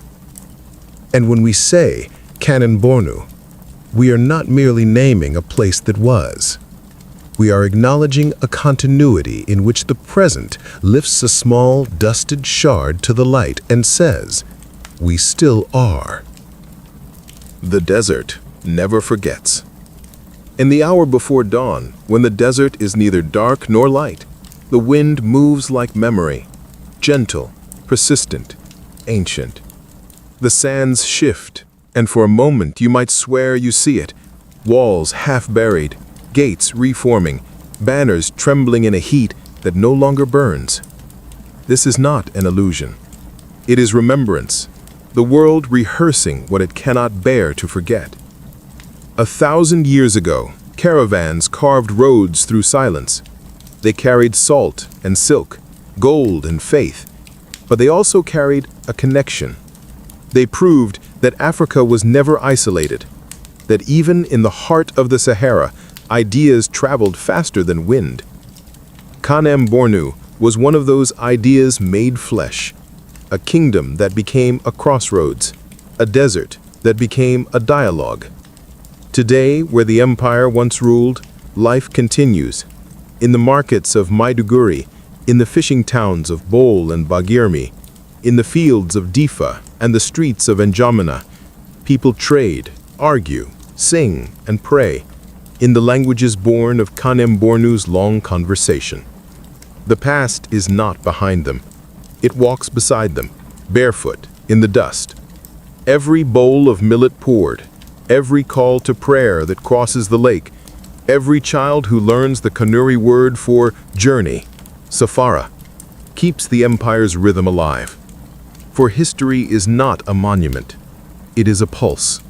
And when we say Kanem-Bornu, we are not merely naming a place that was. We are acknowledging a continuity in which the present lifts a small, dusted shard to the light and says, "We still are." The desert never forgets. In the hour before dawn, when the desert is neither dark nor light, the wind moves like memory, gentle, persistent, ancient. The sands shift, and for a moment you might swear you see it. Walls half buried, gates reforming, banners trembling in a heat that no longer burns. This is not an illusion. It is remembrance, the world rehearsing what it cannot bear to forget. 1,000 years ago, caravans carved roads through silence. They carried salt and silk, gold and faith, but they also carried a connection. They proved that Africa was never isolated, that even in the heart of the Sahara, ideas traveled faster than wind. Kanem-Bornu was one of those ideas made flesh, a kingdom that became a crossroads, a desert that became a dialogue. Today, where the empire once ruled, life continues. In the markets of Maiduguri, in the fishing towns of Bol and Bagirmi, in the fields of Difa and the streets of N'Djamena, people trade, argue, sing, and pray in the languages born of Kanem-Bornu's long conversation. The past is not behind them. It walks beside them, barefoot, in the dust. Every bowl of millet poured, every call to prayer that crosses the lake, every child who learns the Kanuri word for journey, Safara, keeps the empire's rhythm alive. For history is not a monument, it is a pulse.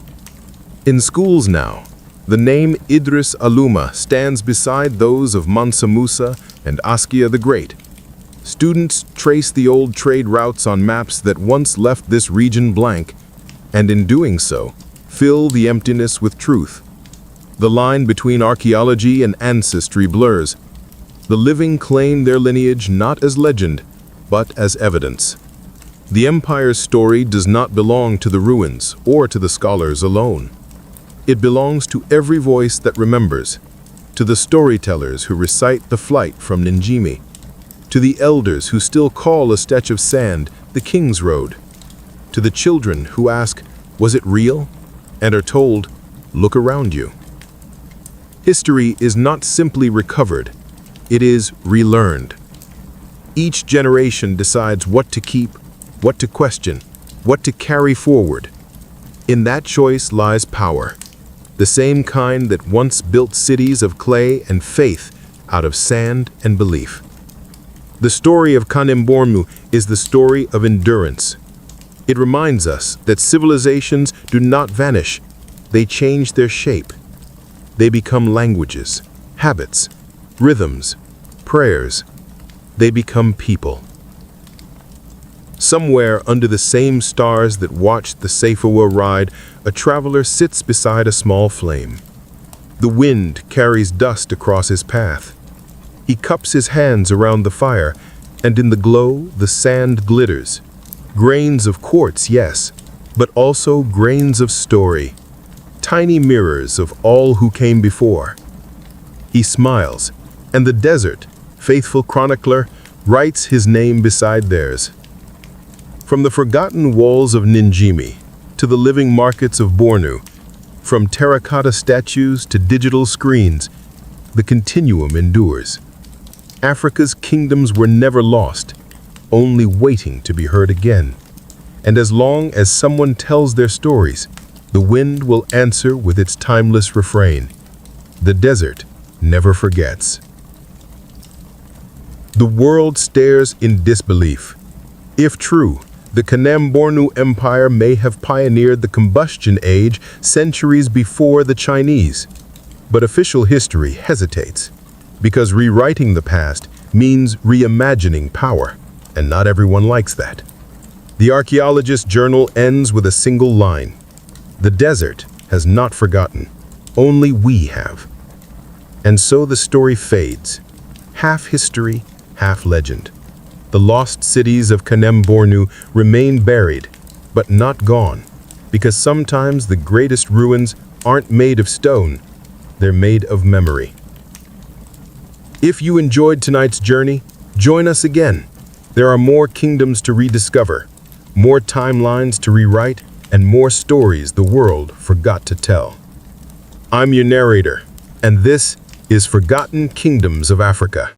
In schools now, the name Idris Alooma stands beside those of Mansa Musa and Askia the Great. Students trace the old trade routes on maps that once left this region blank, and in doing so, fill the emptiness with truth. The line between archaeology and ancestry blurs. The living claim their lineage not as legend, but as evidence. The empire's story does not belong to the ruins or to the scholars alone. It belongs to every voice that remembers, to the storytellers who recite the flight from Njimi, to the elders who still call a stretch of sand the King's Road, to the children who ask, "Was it real?" and are told, "Look around you." History is not simply recovered, it is relearned. Each generation decides what to keep, what to question, what to carry forward. In that choice lies power, the same kind that once built cities of clay and faith out of sand and belief. The story of Kanem-Bornu is the story of endurance. It reminds us that civilizations do not vanish, they change their shape. They become languages, habits, rhythms, prayers. They become people. Somewhere under the same stars that watched the Saifawa ride, a traveler sits beside a small flame. The wind carries dust across his path. He cups his hands around the fire, and in the glow, the sand glitters. Grains of quartz, yes, but also grains of story. Tiny mirrors of all who came before. He smiles, and the desert, faithful chronicler, writes his name beside theirs. From the forgotten walls of Njimi to the living markets of Bornu, from terracotta statues to digital screens, the continuum endures. Africa's kingdoms were never lost, only waiting to be heard again. And as long as someone tells their stories, the wind will answer with its timeless refrain. The desert never forgets. The world stares in disbelief. If true, The Kanem-Bornu Empire may have pioneered the combustion age centuries before the Chinese. But official history hesitates, because rewriting the past means reimagining power, and not everyone likes that. The archaeologist's journal ends with a single line: "The desert has not forgotten, only we have." And so the story fades, half history, half legend. The lost cities of Kanem-Bornu remain buried, but not gone, because sometimes the greatest ruins aren't made of stone, they're made of memory. If you enjoyed tonight's journey, join us again. There are more kingdoms to rediscover, more timelines to rewrite, and more stories the world forgot to tell. I'm your narrator, and this is Forgotten Kingdoms of Africa.